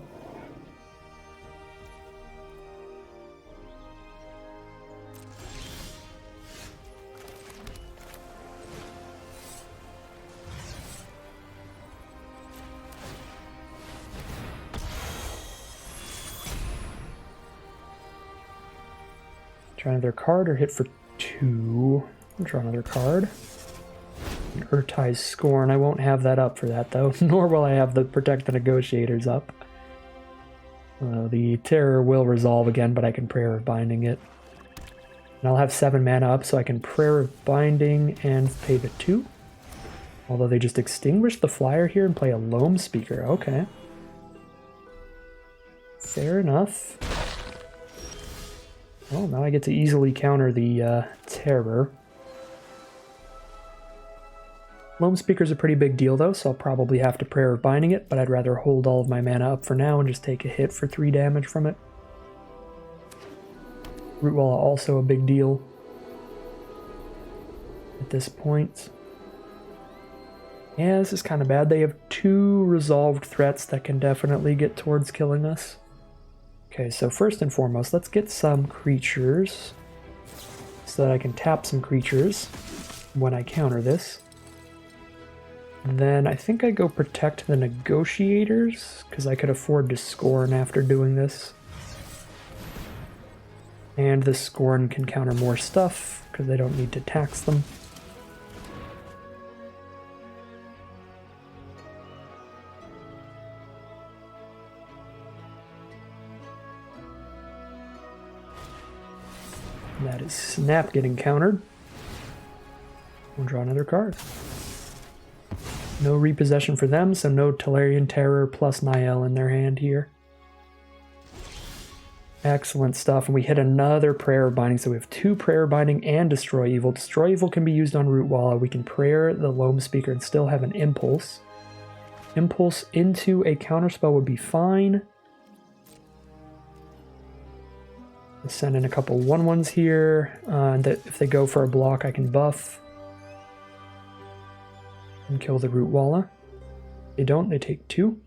Try another card or hit for 2. I'll draw another card. Urtai's Scorn. I won't have that up for that, though. Nor will I have the Protect the Negotiators up. The Terror will resolve again, but I can Prayer of Binding it. And I'll have 7 mana up, so I can Prayer of Binding and pay the 2. Although they just extinguish the flyer here and play a Loam Speaker. Okay. Fair enough. Well, now I get to easily counter the Terror. Loam Speaker's a pretty big deal, though, so I'll probably have to Prayer of Binding it, but I'd rather hold all of my mana up for now and just take a hit for 3 damage from it. Root Walla also a big deal. at this point. Yeah, this is kind of bad. They have 2 resolved threats that can definitely get towards killing us. Okay, so first and foremost, let's get some creatures so that I can tap some creatures when I counter this. Then I think I go protect the negotiators, because I could afford to scorn after doing this. And the scorn can counter more stuff, because I don't need to tax them. That is Snap getting countered. We'll draw another card. No repossession for them, so no Tolarian Terror plus Niall in their hand here. Excellent stuff, and we hit another Prayer Binding, so we have 2 Prayer Binding and Destroy Evil. Destroy Evil can be used on Rootwalla. We can Prayer the Loam Speaker and still have an Impulse. Impulse into a counterspell would be fine. Let's send in a couple 1/1s here, that if they go for a block I can buff. And kill the Rootwalla. If they don't, they take 2.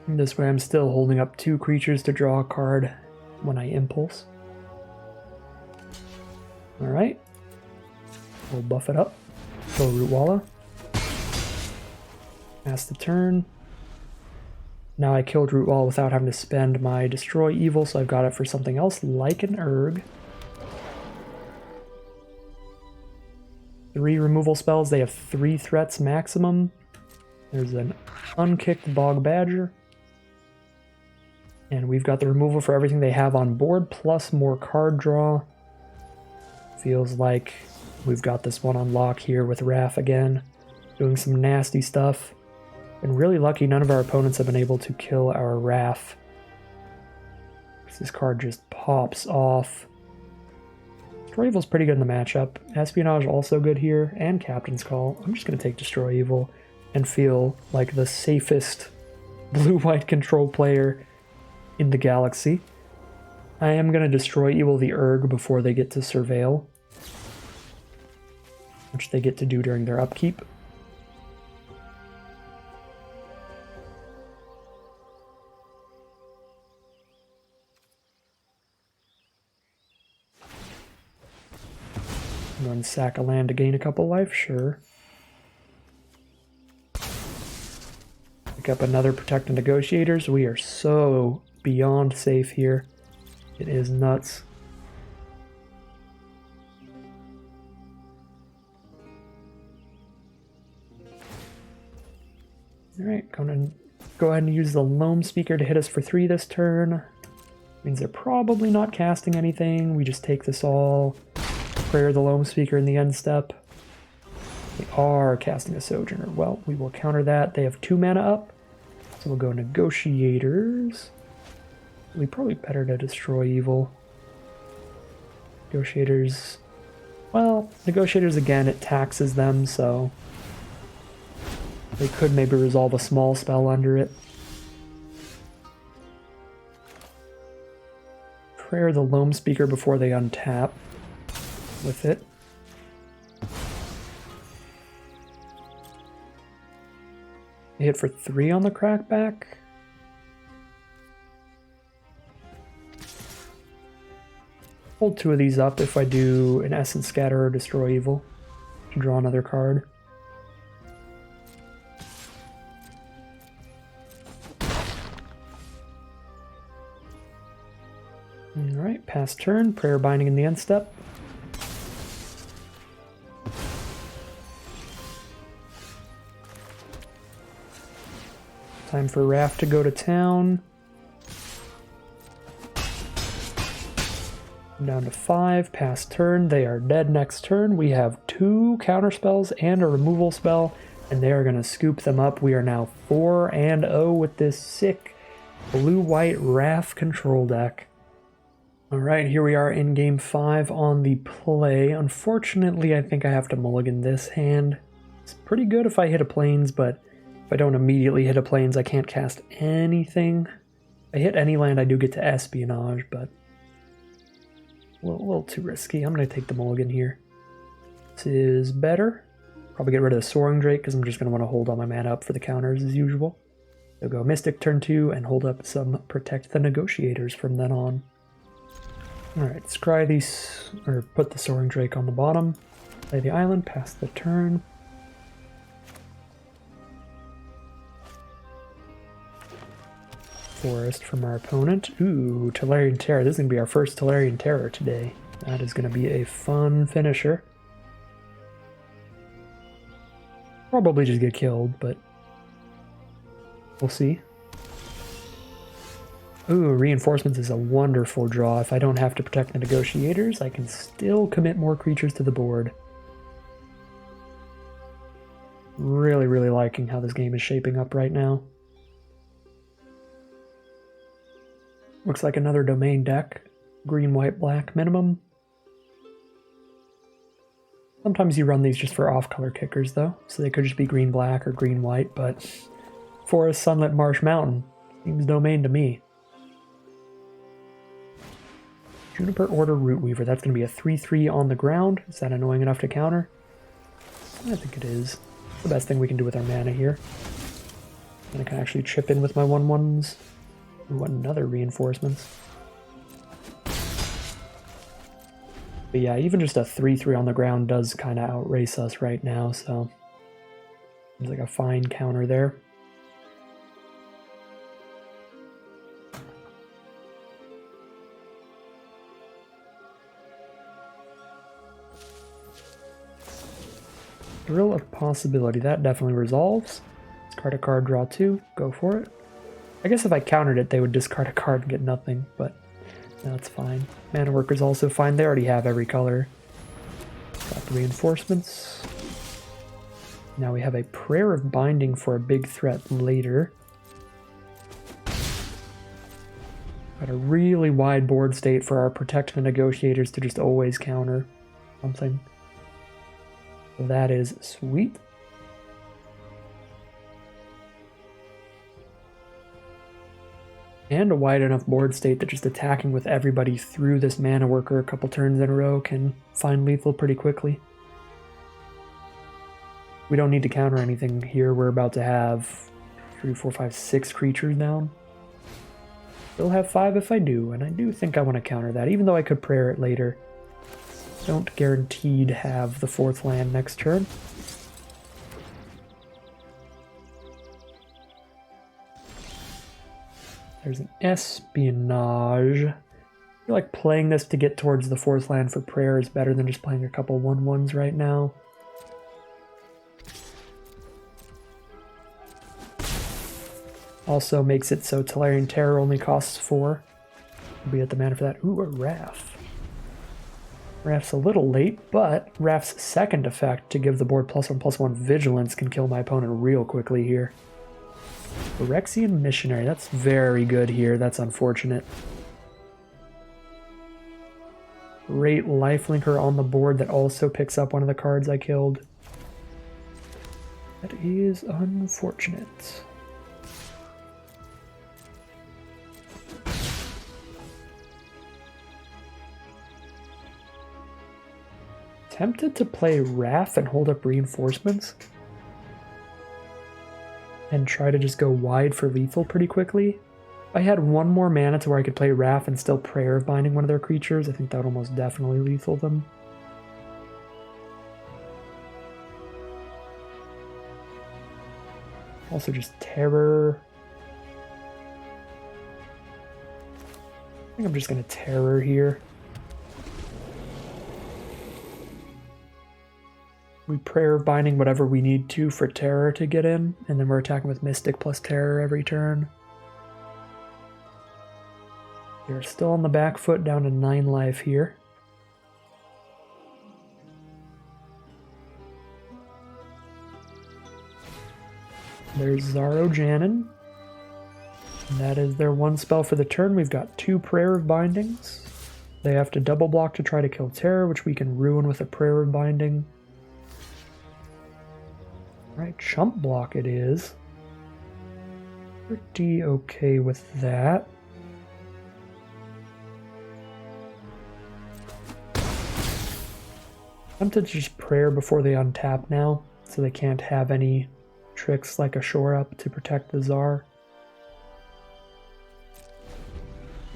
And this way I'm still holding up 2 creatures to draw a card when I Impulse. Alright. We'll buff it up. Kill Rootwalla. Pass the turn. Now I killed Rootwalla without having to spend my Destroy Evil, so I've got it for something else like an Urg. 3 removal spells. They have 3 threats maximum. There's an Unkicked Bog Badger. And we've got the removal for everything they have on board, plus more card draw. Feels like we've got this one on lock here with Raph again, doing some nasty stuff. Been really lucky none of our opponents have been able to kill our Raph. This card just pops off. Destroy Evil's pretty good in the matchup. Espionage also good here, and Captain's Call. I'm just going to take Destroy Evil and feel like the safest blue-white control player in the galaxy. I am going to Destroy Evil the Urg before they get to Surveil, which they get to do during their upkeep. I'm going to sack a land to gain a couple life, sure. Pick up another Protect the Negotiators. We are so beyond safe here. It is nuts. Alright, gonna go ahead and use the Loam Speaker to hit us for 3 this turn. Means they're probably not casting anything. We just take this all. Prayer the Loam Speaker in the end step. They are casting a Sojourner. Well, we will counter that. They have 2 mana up. So we'll go Negotiators. We probably better to Destroy Evil. Negotiators. Well, Negotiators again, it taxes them, so they could maybe resolve a small spell under it. Prayer the Loam Speaker before they untap with it. They hit for 3 on the Crackback. Hold 2 of these up if I do an Essence Scatter or Destroy Evil to draw another card. Alright, pass turn, Prayer Binding in the end step. Time for Raph to go to town. Down to 5, pass turn. They are dead next turn. We have 2 counterspells and a removal spell, and they are going to scoop them up. We are now 4-0 with this sick blue-white Raph control deck. Alright, here we are in game 5 on the play. Unfortunately, I think I have to mulligan this hand. It's pretty good if I hit a plains, but if I don't immediately hit a plains, I can't cast anything. If I hit any land, I do get to Espionage, but A little too risky. I'm going to take the mulligan here. This is better. Probably get rid of the Soaring Drake because I'm just going to want to hold all my mana up for the counters as usual. So go Mystic turn 2 and hold up some Protect the Negotiators from then on. Alright, scry these, or put the Soaring Drake on the bottom. Play the island, pass the turn. Forest from our opponent. Ooh, Tolarian Terror. This is going to be our first Tolarian Terror today. That is going to be a fun finisher. Probably just get killed, but we'll see. Ooh, Reinforcements is a wonderful draw. If I don't have to protect the Negotiators, I can still commit more creatures to the board. Really, really liking how this game is shaping up right now. Looks like another domain deck. Green, white, black minimum. Sometimes you run these just for off-color kickers, though. So they could just be green, black, or green, white, but Forest, Sunlit, Marsh, Mountain seems domain to me. Juniper, Order, Root Weaver. That's going to be a 3/3 on the ground. Is that annoying enough to counter? I think it is. It's the best thing we can do with our mana here. And I can actually chip in with my 1/1s. Ooh, another Reinforcements. But yeah, even just a 3/3 on the ground does kind of outrace us right now, so seems like a fine counter there. Thrill of Possibility, that definitely resolves. Discard a card, draw 2, go for it. I guess if I countered it, they would discard a card and get nothing, but that's fine. Mana Worker's also fine, they already have every color. Got the Reinforcements. Now we have a Prayer of Binding for a big threat later. Got a really wide board state for our Protect the Negotiators to just always counter something. So that is sweet. And a wide enough board state that just attacking with everybody through this Mana Worker a couple turns in a row can find lethal pretty quickly. We don't need to counter anything here. We're about to have 3, 4, 5, 6 creatures down. Still have 5 if I do, and I do think I want to counter that, even though I could prayer it later. Don't guaranteed have the 4th land next turn. There's an Espionage. I feel like playing this to get towards the 4th land for prayer is better than just playing a couple 1/1s right now. Also makes it so Tolarian Terror only costs 4. We'll be at the mana for that. Ooh, a Wrath. Wrath's a little late, but Wrath's second effect to give the board +1/+1 Vigilance can kill my opponent real quickly here. Phyrexian Missionary, that's very good here. That's unfortunate. Great lifelinker on the board that also picks up one of the cards I killed. That is unfortunate. Tempted to play Wrath and hold up Reinforcements. And try to just go wide for lethal pretty quickly. If I had one more mana to where I could play Wrath and still Prayer of Binding one of their creatures, I think that would almost definitely lethal them. Also just Terror. I think I'm just going to Terror here. We Prayer of Binding whatever we need to for Terror to get in, and then we're attacking with Mystic plus Terror every turn. We're still on the back foot, down to 9 life here. There's Zaro Janin. And that is their one spell for the turn. We've got 2 Prayer of Bindings. They have to double block to try to kill Terror, which we can ruin with a Prayer of Binding. Right, chump block it is. Pretty okay with that. I'm to just prayer before they untap now, so they can't have any tricks like a shore up to protect the Tsar.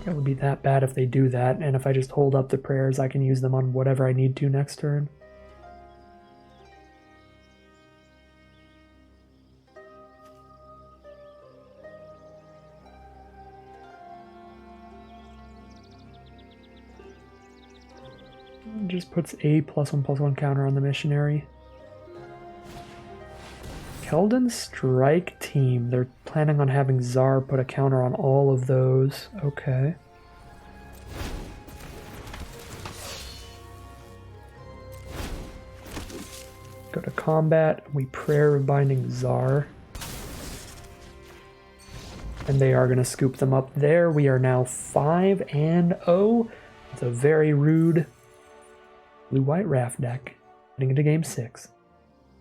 It would be that bad if they do that, and if I just hold up the prayers, I can use them on whatever I need to next turn. Just puts a +1/+1 counter on the missionary. Keldon Strike Team. They're planning on having Tsar put a counter on all of those. Okay. Go to combat. We prayer of binding Tsar. And they are going to scoop them up there. We are now 5-0. It's a very rude blue-white Raft deck. Heading into game 6.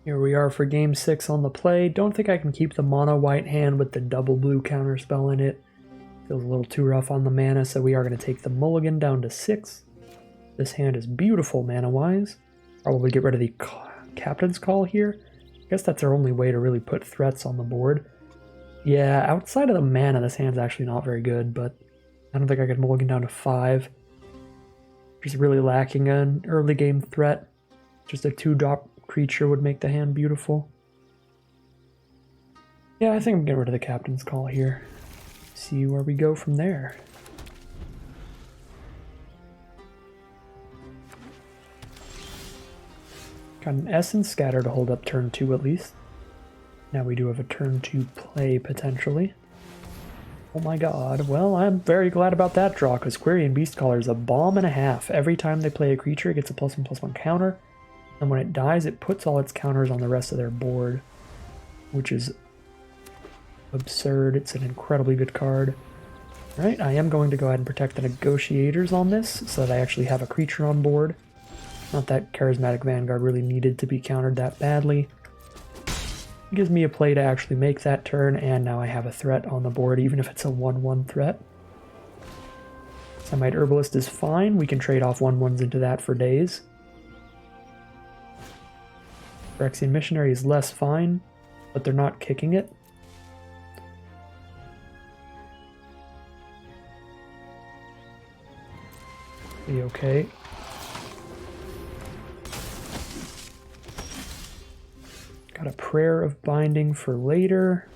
Here we are for game 6 on the play. Don't think I can keep the mono white hand with the double blue counter spell in it. Feels a little too rough on the mana, so we are going to take the mulligan down to 6. This hand is beautiful mana-wise. Probably get rid of the Captain's Call here. I guess that's our only way to really put threats on the board. Yeah, outside of the mana, this hand's actually not very good, but I don't think I could mulligan down to 5. Just really lacking an early game threat. Just a 2-drop creature would make the hand beautiful. Yeah, I think I'm getting rid of the Captain's Call here. See where we go from there. Got an Essence Scatter to hold up turn 2 at least. Now we do have a turn 2 play potentially. Oh my god, well I'm very glad about that draw because Quirion Beastcaller is a bomb and a half. Every time they play a creature it gets a +1/+1 counter, and when it dies it puts all its counters on the rest of their board, which is absurd. It's an incredibly good card. Alright, I am going to go ahead and protect the Negotiators on this so that I actually have a creature on board. Not that Charismatic Vanguard really needed to be countered that badly. It gives me a play to actually make that turn, and now I have a threat on the board, even if it's a 1/1 threat. Semite Herbalist is fine. We can trade off 1/1s into that for days. Phyrexian Missionary is less fine, but they're not kicking it. Be okay. Got a Prayer of Binding for later.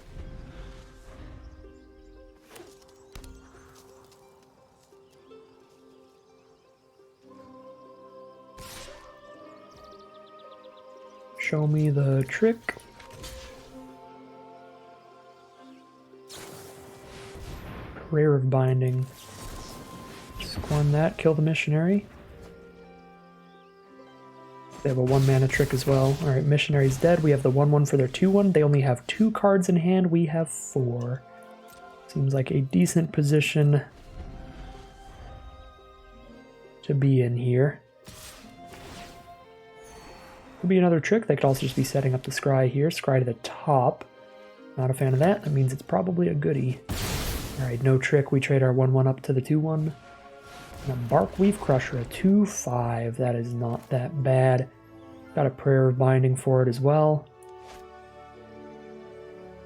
Show me the trick. Prayer of Binding. Squan that, kill the missionary. They have a 1-mana trick as well. Alright, missionary's dead. We have the 1/1 for their 2/1. They only have 2 cards in hand. We have 4. Seems like a decent position to be in here. Could be another trick. They could also just be setting up the Scry here. Scry to the top. Not a fan of that. That means it's probably a goodie. Alright, no trick. We trade our 1/1 up to the 2/1. And a Barkweave Crusher, a 2/5. That is not that bad. Got a Prayer of Binding for it as well.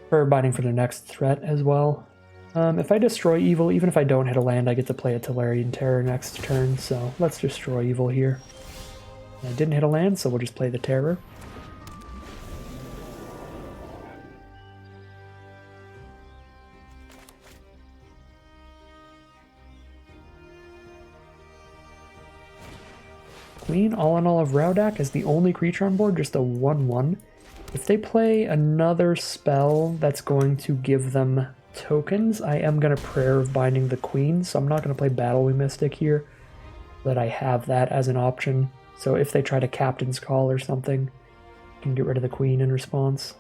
Prayer of Binding for the next threat as well. If I destroy evil, even if I don't hit a land, I get to play a Tolarian Terror next turn, so let's destroy evil here. I didn't hit a land, so we'll just play the Terror. Queen, all in all of Raudak as the only creature on board, just a 1/1. If they play another spell that's going to give them tokens, I am going to Prayer of Binding the Queen, so I'm not going to play Battlewing Mystic here, but I have that as an option. So if they try to Captain's Call or something, I can get rid of the Queen in response.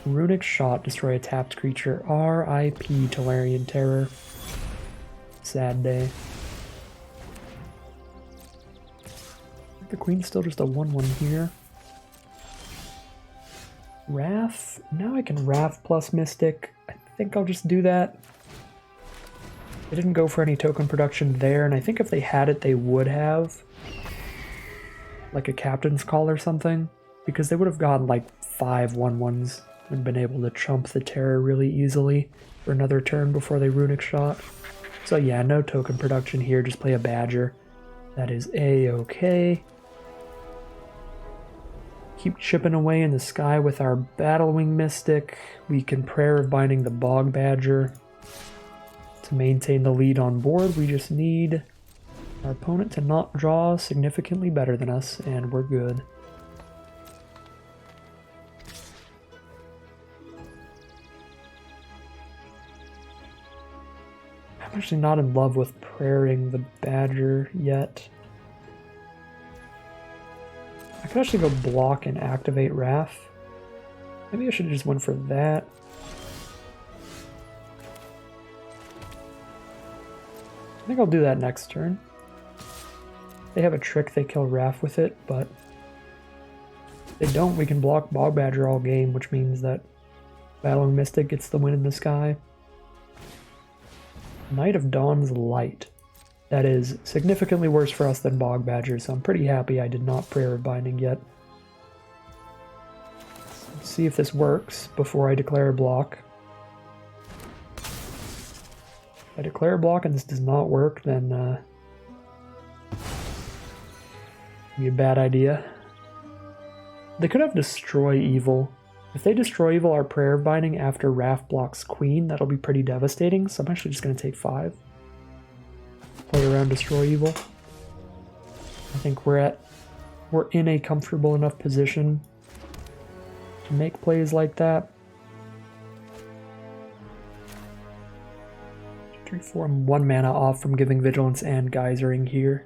Runic Shot, destroy a tapped creature. R.I.P. Tolarian Terror. Sad day. The Queen's still just a 1/1 here. Wrath. Now I can Wrath plus Mystic. I think I'll just do that. They didn't go for any token production there, and I think if they had it, they would have. Like a captain's call or something. Because they would have gotten like 5 1/1s and been able to chump the terror really easily for another turn before they runic shot. So yeah, no token production here, just play a badger. That is a-okay. Keep chipping away in the sky with our Battlewing Mystic. We can Prayer of Binding the Bog Badger. To maintain the lead on board, we just need our opponent to not draw significantly better than us, and we're good. I'm actually not in love with prayering the Badger yet. I could actually go block and activate Wrath. Maybe I should have just went for that. I think I'll do that next turn. They have a trick, they kill Wrath with it, but if they don't, we can block Bog Badger all game, which means that Battling Mystic gets the win in the sky. Knight of Dawn's Light. That is significantly worse for us than Bog Badger, so I'm pretty happy I did not Prayer of Binding yet. Let's see if this works before I declare a block. If I declare a block and this does not work, then it'd be a bad idea. They could have Destroy Evil. If they Destroy Evil our Prayer of Binding after Wrath blocks Queen, that'll be pretty devastating, so I'm actually just going to take 5. Play around Destroy Evil. I think we're in a comfortable enough position to make plays like that. 3, 4, I'm 1 mana off from giving Vigilance and Geysering here.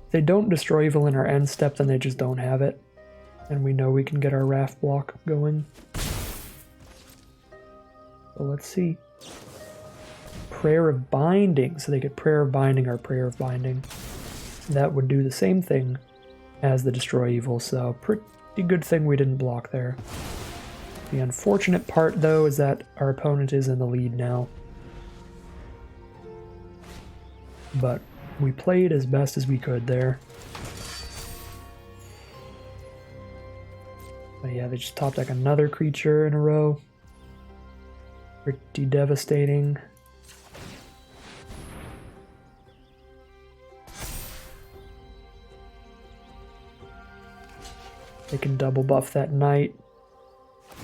If they don't Destroy Evil in our end step, then they just don't have it. And we know we can get our Wrath block going. So let's see. Prayer of Binding. So they get Prayer of Binding or Prayer of Binding. That would do the same thing as the Destroy Evil, so pretty good thing we didn't block there. The unfortunate part, though, is that our opponent is in the lead now. But we played as best as we could there. But yeah, they just top deck another creature in a row. Pretty devastating. They can double buff that knight. I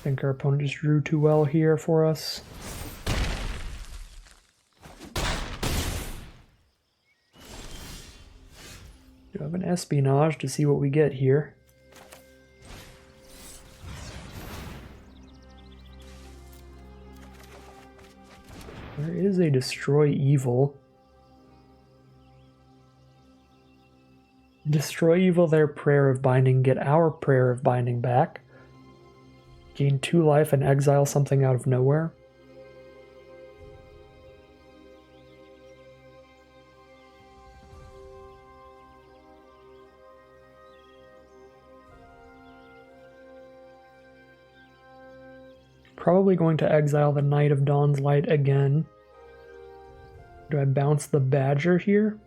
think our opponent just drew too well here for us. Do have an espionage to see what we get here. There is a Destroy Evil. Destroy Evil their Prayer of Binding, get our Prayer of Binding back. Gain 2 life and exile something out of nowhere. Probably going to exile the Knight of Dawn's Light again. Do I bounce the Badger here?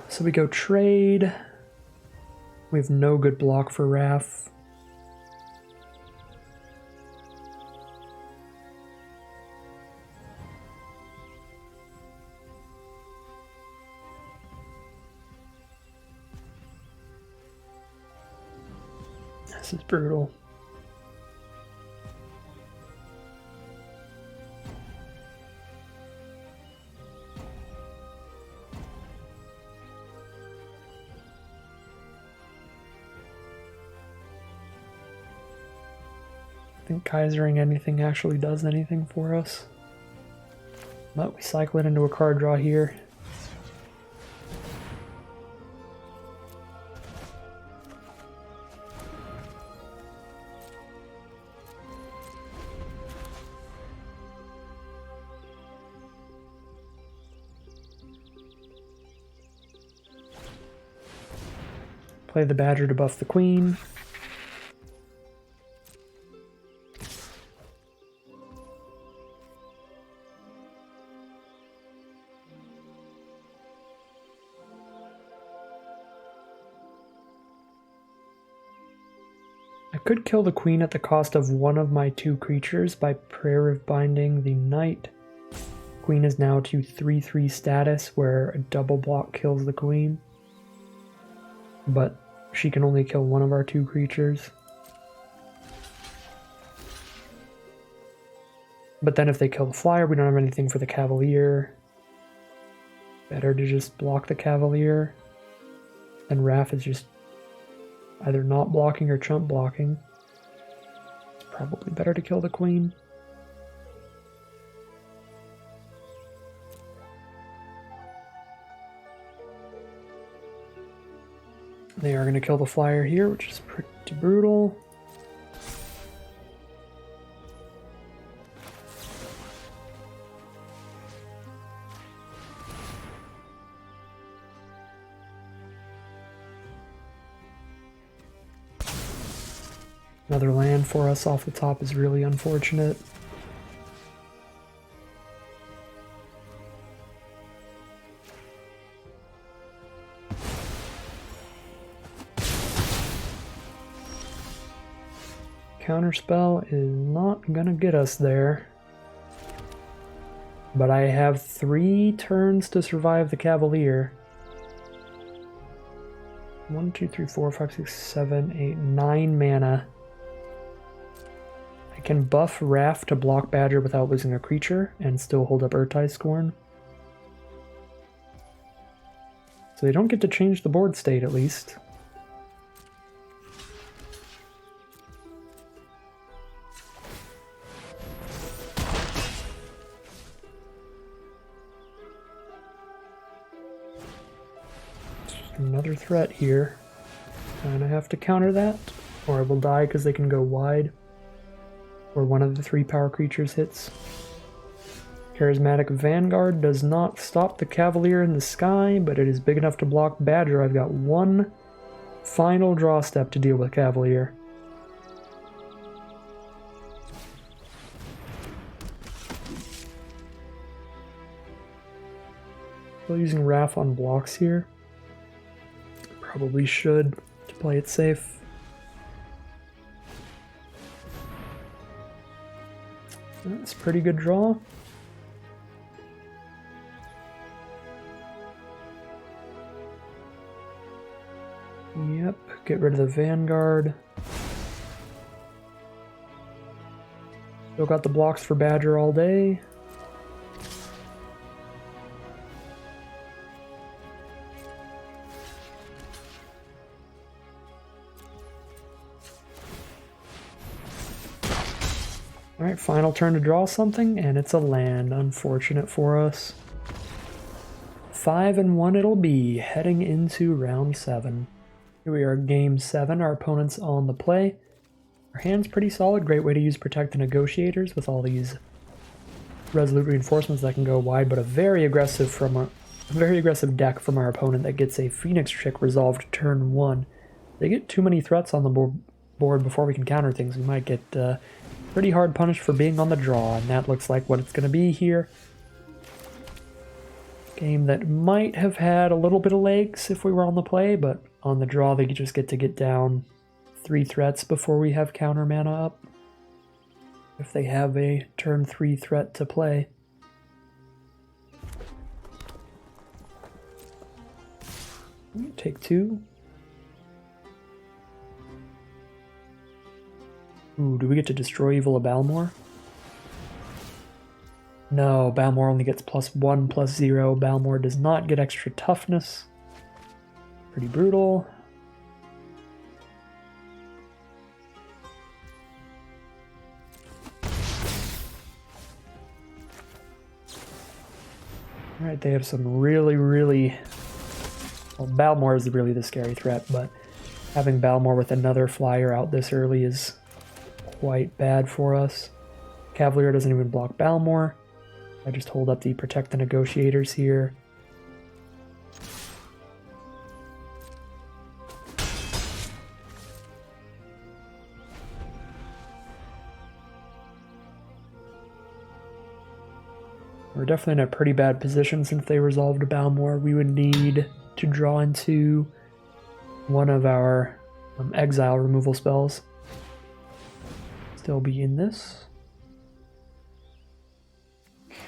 So we go trade. We have no good block for Wrath. This is brutal. I think Geysering anything actually does anything for us. But we cycle it into a card draw here. Play the Badger to buff the Queen. I could kill the Queen at the cost of one of my 2 creatures by Prayer of Binding the Knight. Queen is now to 3/3 status where a double block kills the Queen. But she can only kill one of our 2 creatures. But then if they kill the Flyer, we don't have anything for the Cavalier. Better to just block the Cavalier. And Raph is just either not blocking or chump blocking. It's probably better to kill the Queen. They are going to kill the Flyer here, which is pretty brutal. Another land for us off the top is really unfortunate. Counterspell is not gonna get us there. But I have 3 turns to survive the Cavalier. 1, 2, 3, 4, 5, 6, 7, 8, 9 mana. I can buff Raph to block Badger without losing a creature and still hold up Urtai's Scorn. So they don't get to change the board state at least. Another threat here. And I have to counter that, or I will die because they can go wide. Or one of the 3 power creatures hits. Charismatic Vanguard does not stop the Cavalier in the sky, but it is big enough to block Badger. I've got 1 final draw step to deal with Cavalier. Still using Raph on blocks here. Probably should to play it safe. That's a pretty good draw. Yep, get rid of the Vanguard. Still got the blocks for Badger all day. Alright, final turn to draw something, and it's a land. Unfortunate for us. 5-1 it'll be, heading into round 7. Here we are, game 7. Our opponent's on the play. Our hand's pretty solid. Great way to use Protect the Negotiators with all these Resolute Reinforcements that can go wide, but a very aggressive deck from our opponent that gets a Phoenix Trick resolved turn 1. They get too many threats on the board before we can counter things. We might get pretty hard punished for being on the draw, and that looks like what it's going to be here. Game that might have had a little bit of legs if we were on the play, but on the draw they just get to get down 3 threats before we have counter mana up. If they have a turn 3 threat to play. Take 2. Ooh, do we get to destroy Evil of Balmor? No, Balmor only gets +1/+0. Balmor does not get extra toughness. Pretty brutal. Alright, they have some really... Well, Balmor is really the scary threat, but having Balmor with another flyer out this early is quite bad for us. Cavalier doesn't even block Balmor. I just hold up the Protect the Negotiators here. We're definitely in a pretty bad position since they resolved Balmor. We would need to draw into one of our exile removal spells. Still be in this.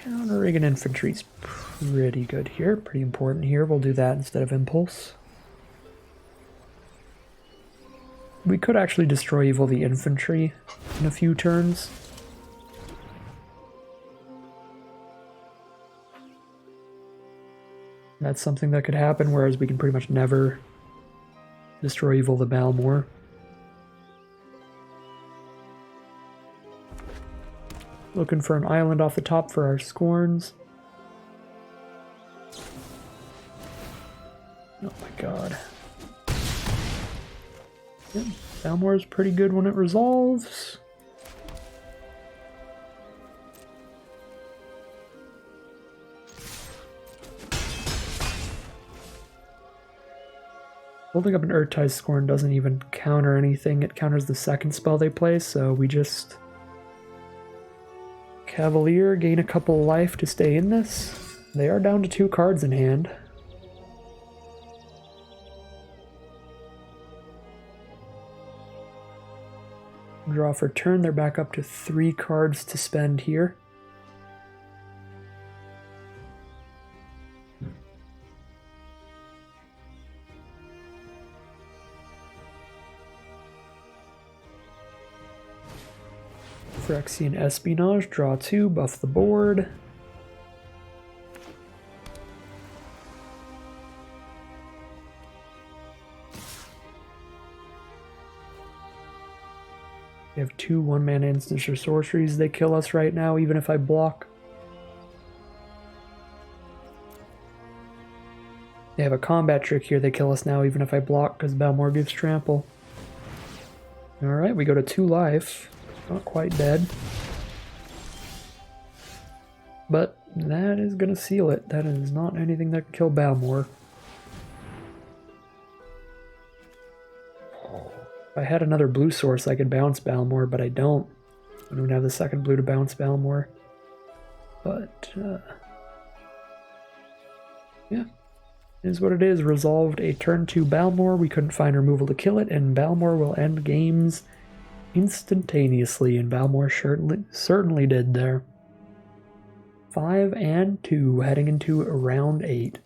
Countering an infantry is pretty good here, pretty important here. We'll do that instead of impulse. We could actually destroy evil the infantry in a few turns. That's something that could happen, whereas we can pretty much never destroy evil the Balmor. Looking for an island off the top for our Scorns. Oh my god. Yeah, Balmor is pretty good when it resolves. Holding up an Urtai's Scorn doesn't even counter anything. It counters the second spell they play, so we just Cavalier, gain a couple life to stay in this. They are down to 2 cards in hand. Draw for turn, they're back up to 3 cards to spend here. Phyrexian Espionage, draw 2, buff the board. We have 2 1-mana instants or sorceries. They kill us right now, even if I block. They have a combat trick here. They kill us now, even if I block, because Balmor gives trample. Alright, we go to 2 life. Not quite dead. But that is going to seal it. That is not anything that can kill Balmor. If I had another blue source, I could bounce Balmor, but I don't. I don't have the second blue to bounce Balmor. But, yeah. It is what it is. Resolved a turn 2 Balmor. We couldn't find removal to kill it, and Balmor will end games instantaneously, and Balmor certainly did there. 5 and 2, heading into round 8.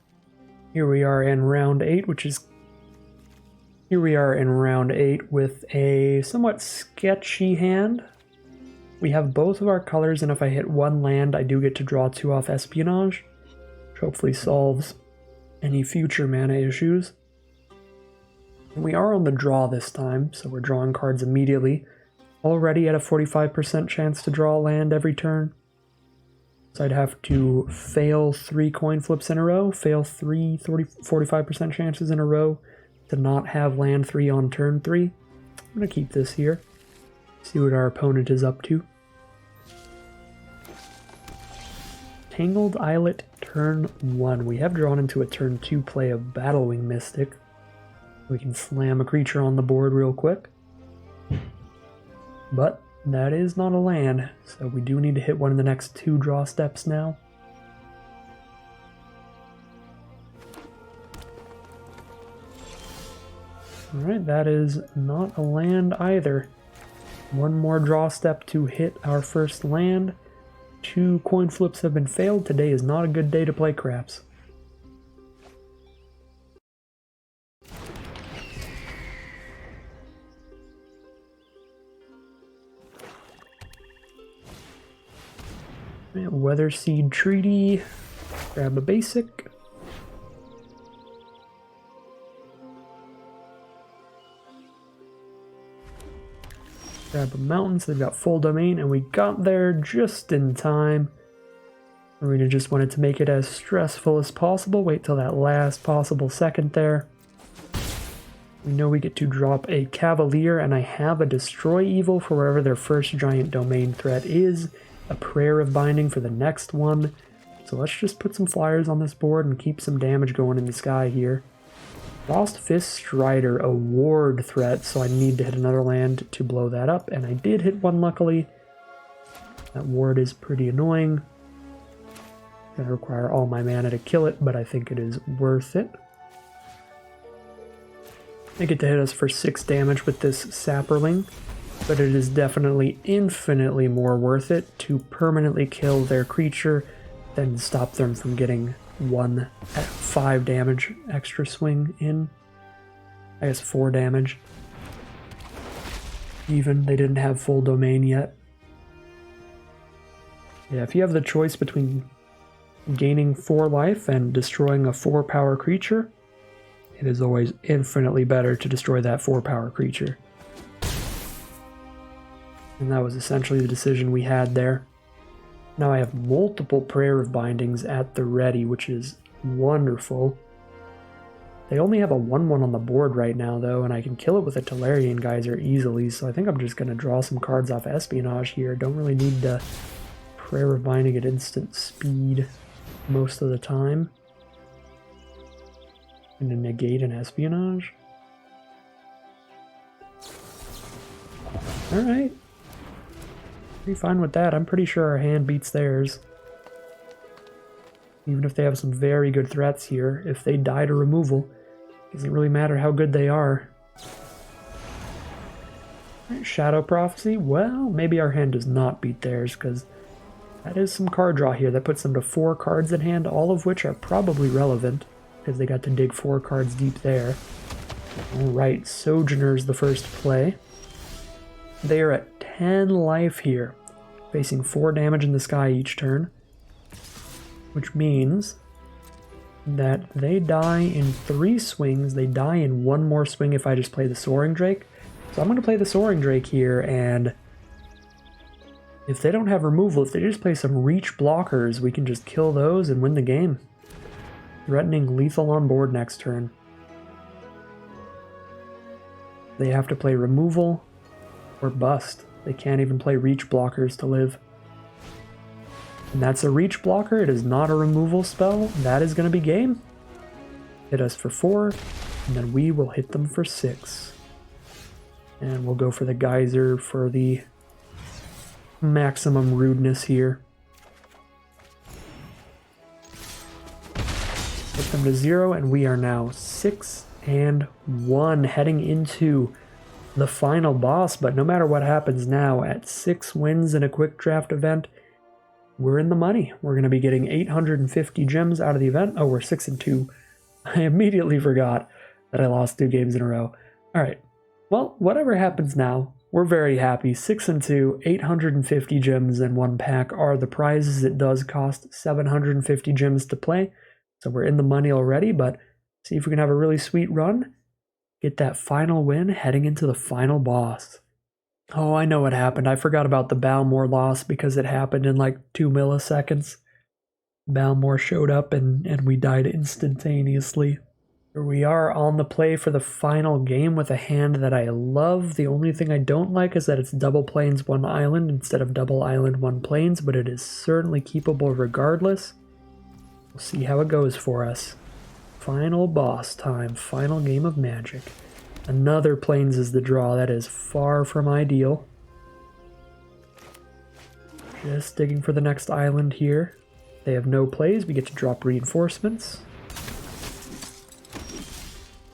Here we are in round 8, with a somewhat sketchy hand. We have both of our colors, and if I hit 1 land, I do get to draw 2 off Espionage, which hopefully solves any future mana issues. And we are on the draw this time, so we're drawing cards immediately. Already at a 45% chance to draw land every turn. So I'd have to fail 3 coin flips in a row, fail 3 45% chances in a row to not have land 3 on turn 3. I'm going to keep this here, see what our opponent is up to. Tangled Islet, turn 1. We have drawn into a turn 2 play of Battlewing Mystic. We can slam a creature on the board real quick. But that is not a land, so we do need to hit one of the next 2 draw steps now. Alright, that is not a land either. 1 more draw step to hit our first land. 2 coin flips have been failed. Today is not a good day to play craps. Weatherseed Treaty, grab a basic. Grab a mountain, so they've got full domain, and we got there just in time. Arena just wanted to make it as stressful as possible, wait till that last possible second there. We know we get to drop a Cavalier, and I have a Destroy Evil for wherever their first giant domain threat is. A Prayer of Binding for the next one. So let's just put some flyers on this board and keep some damage going in the sky here. Lost Fist Strider, a ward threat, so I need to hit another land to blow that up, and I did hit one luckily. That ward is pretty annoying. It's going to require all my mana to kill it, but I think it is worth it. They get to hit us for 6 damage with this Sapperling, but it is definitely infinitely more worth it to permanently kill their creature than stop them from getting 5 damage extra swing in. I guess 4 damage. Even, they didn't have full domain yet. Yeah, if you have the choice between gaining 4 life and destroying a 4 power creature, it is always infinitely better to destroy that 4 power creature. And that was essentially the decision we had there. Now I have multiple Prayer of Bindings at the ready, which is wonderful. They only have a 1/1 on the board right now, though, and I can kill it with a Tolarian Geyser easily, so I think I'm just going to draw some cards off Espionage here. Don't really need to Prayer of Binding at instant speed most of the time. And to negate an Espionage. Alright. Pretty fine with that. I'm pretty sure our hand beats theirs. Even if they have some very good threats here, if they die to removal, doesn't really matter how good they are. Right, Shadow Prophecy, well, maybe our hand does not beat theirs, because that is some card draw here. That puts them to 4 cards in hand, all of which are probably relevant, because they got to dig 4 cards deep there. Alright, Sojourner's the first play. They are at 10 life here, facing 4 damage in the sky each turn, which means that they die in 3 swings. They die in 1 more swing if I just play the Soaring Drake. So I'm going to play the Soaring Drake here, and if they don't have removal, if they just play some reach blockers, we can just kill those and win the game. Threatening lethal on board next turn. They have to play removal or bust. They can't even play reach blockers to live. And that's a reach blocker. It is not a removal spell. That is going to be game. Hit us for 4, and then we will hit them for 6. And we'll go for the Geyser for the maximum rudeness here. Hit them to 0, and we are now 6-1 heading into the final boss. But no matter what happens now, at 6 wins in a quick draft event, we're in the money. We're going to be getting 850 gems out of the event. Oh, we're 6-2. I immediately forgot that I lost 2 games in a row. All right. Well, whatever happens now, we're very happy. 6-2, 850 gems in 1 pack are the prizes. It does cost 750 gems to play, so we're in the money already, but see if we can have a really sweet run. Get that final win heading into the final boss. Oh, I know what happened. I forgot about the Balmor loss because it happened in like 2 milliseconds. Balmor showed up and we died instantaneously. Here we are on the play for the final game with a hand that I love. The only thing I don't like is that it's double plains, 1 island instead of double island, 1 plains, but it is certainly keepable regardless. We'll see how it goes for us. Final boss time, final game of Magic. Another plains is the draw. That is far from ideal. Just digging for the next island here. They have no plays. We get to drop reinforcements.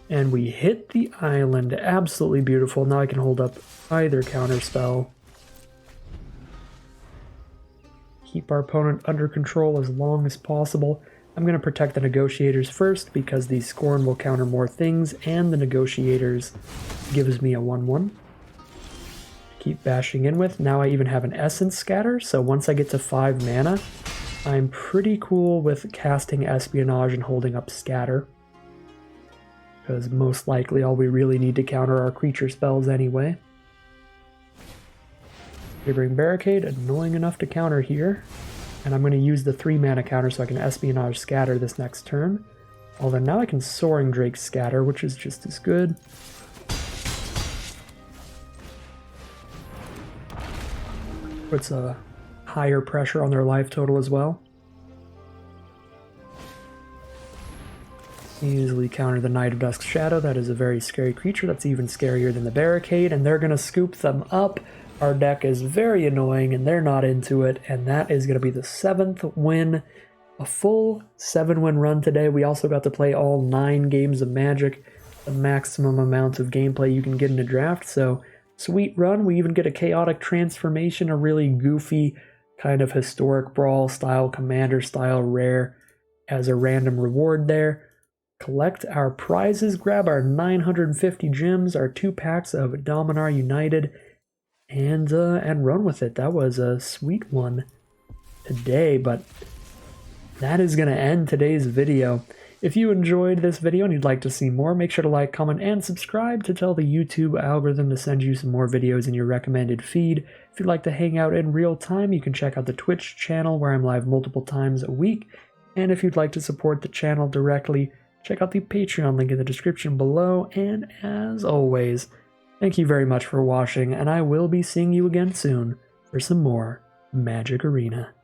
And we hit the island. Absolutely beautiful. Now I can hold up either counterspell. Keep our opponent under control as long as possible. I'm going to protect the Negotiators first because the Scorn will counter more things, and the Negotiators gives me a 1/1. Keep bashing in with. Now I even have an Essence Scatter, so once I get to 5 mana, I'm pretty cool with casting Espionage and holding up Scatter, because most likely all we really need to counter are creature spells anyway. Shivering Barricade, annoying enough to counter here. And I'm going to use the 3 mana counter so I can Espionage Scatter this next turn. Although now I can Soaring Drake Scatter, which is just as good. Puts a higher pressure on their life total as well. Easily counter the Knight of Dusk Shadow. That is a very scary creature. That's even scarier than the Barricade, and they're going to scoop them up. Our deck is very annoying, and they're not into it, and that is going to be the 7th win a full 7-win run today. We also got to play all 9 games of Magic, the maximum amount of gameplay you can get in a draft. So sweet run. We even get a chaotic transformation, a really goofy kind of historic brawl style, commander style rare as a random reward there. Collect our prizes, grab our 950 gems, our 2 packs of Dominaria United, and run with it. That was a sweet one today, but that is going to end today's video. If you enjoyed this video and you'd like to see more, make sure to like, comment, and subscribe to tell the YouTube algorithm to send you some more videos in your recommended feed. If you'd like to hang out in real time, you can check out the Twitch channel where I'm live multiple times a week. And if you'd like to support the channel directly, check out the Patreon link in the description below. And as always, thank you very much for watching, and I will be seeing you again soon for some more Magic Arena.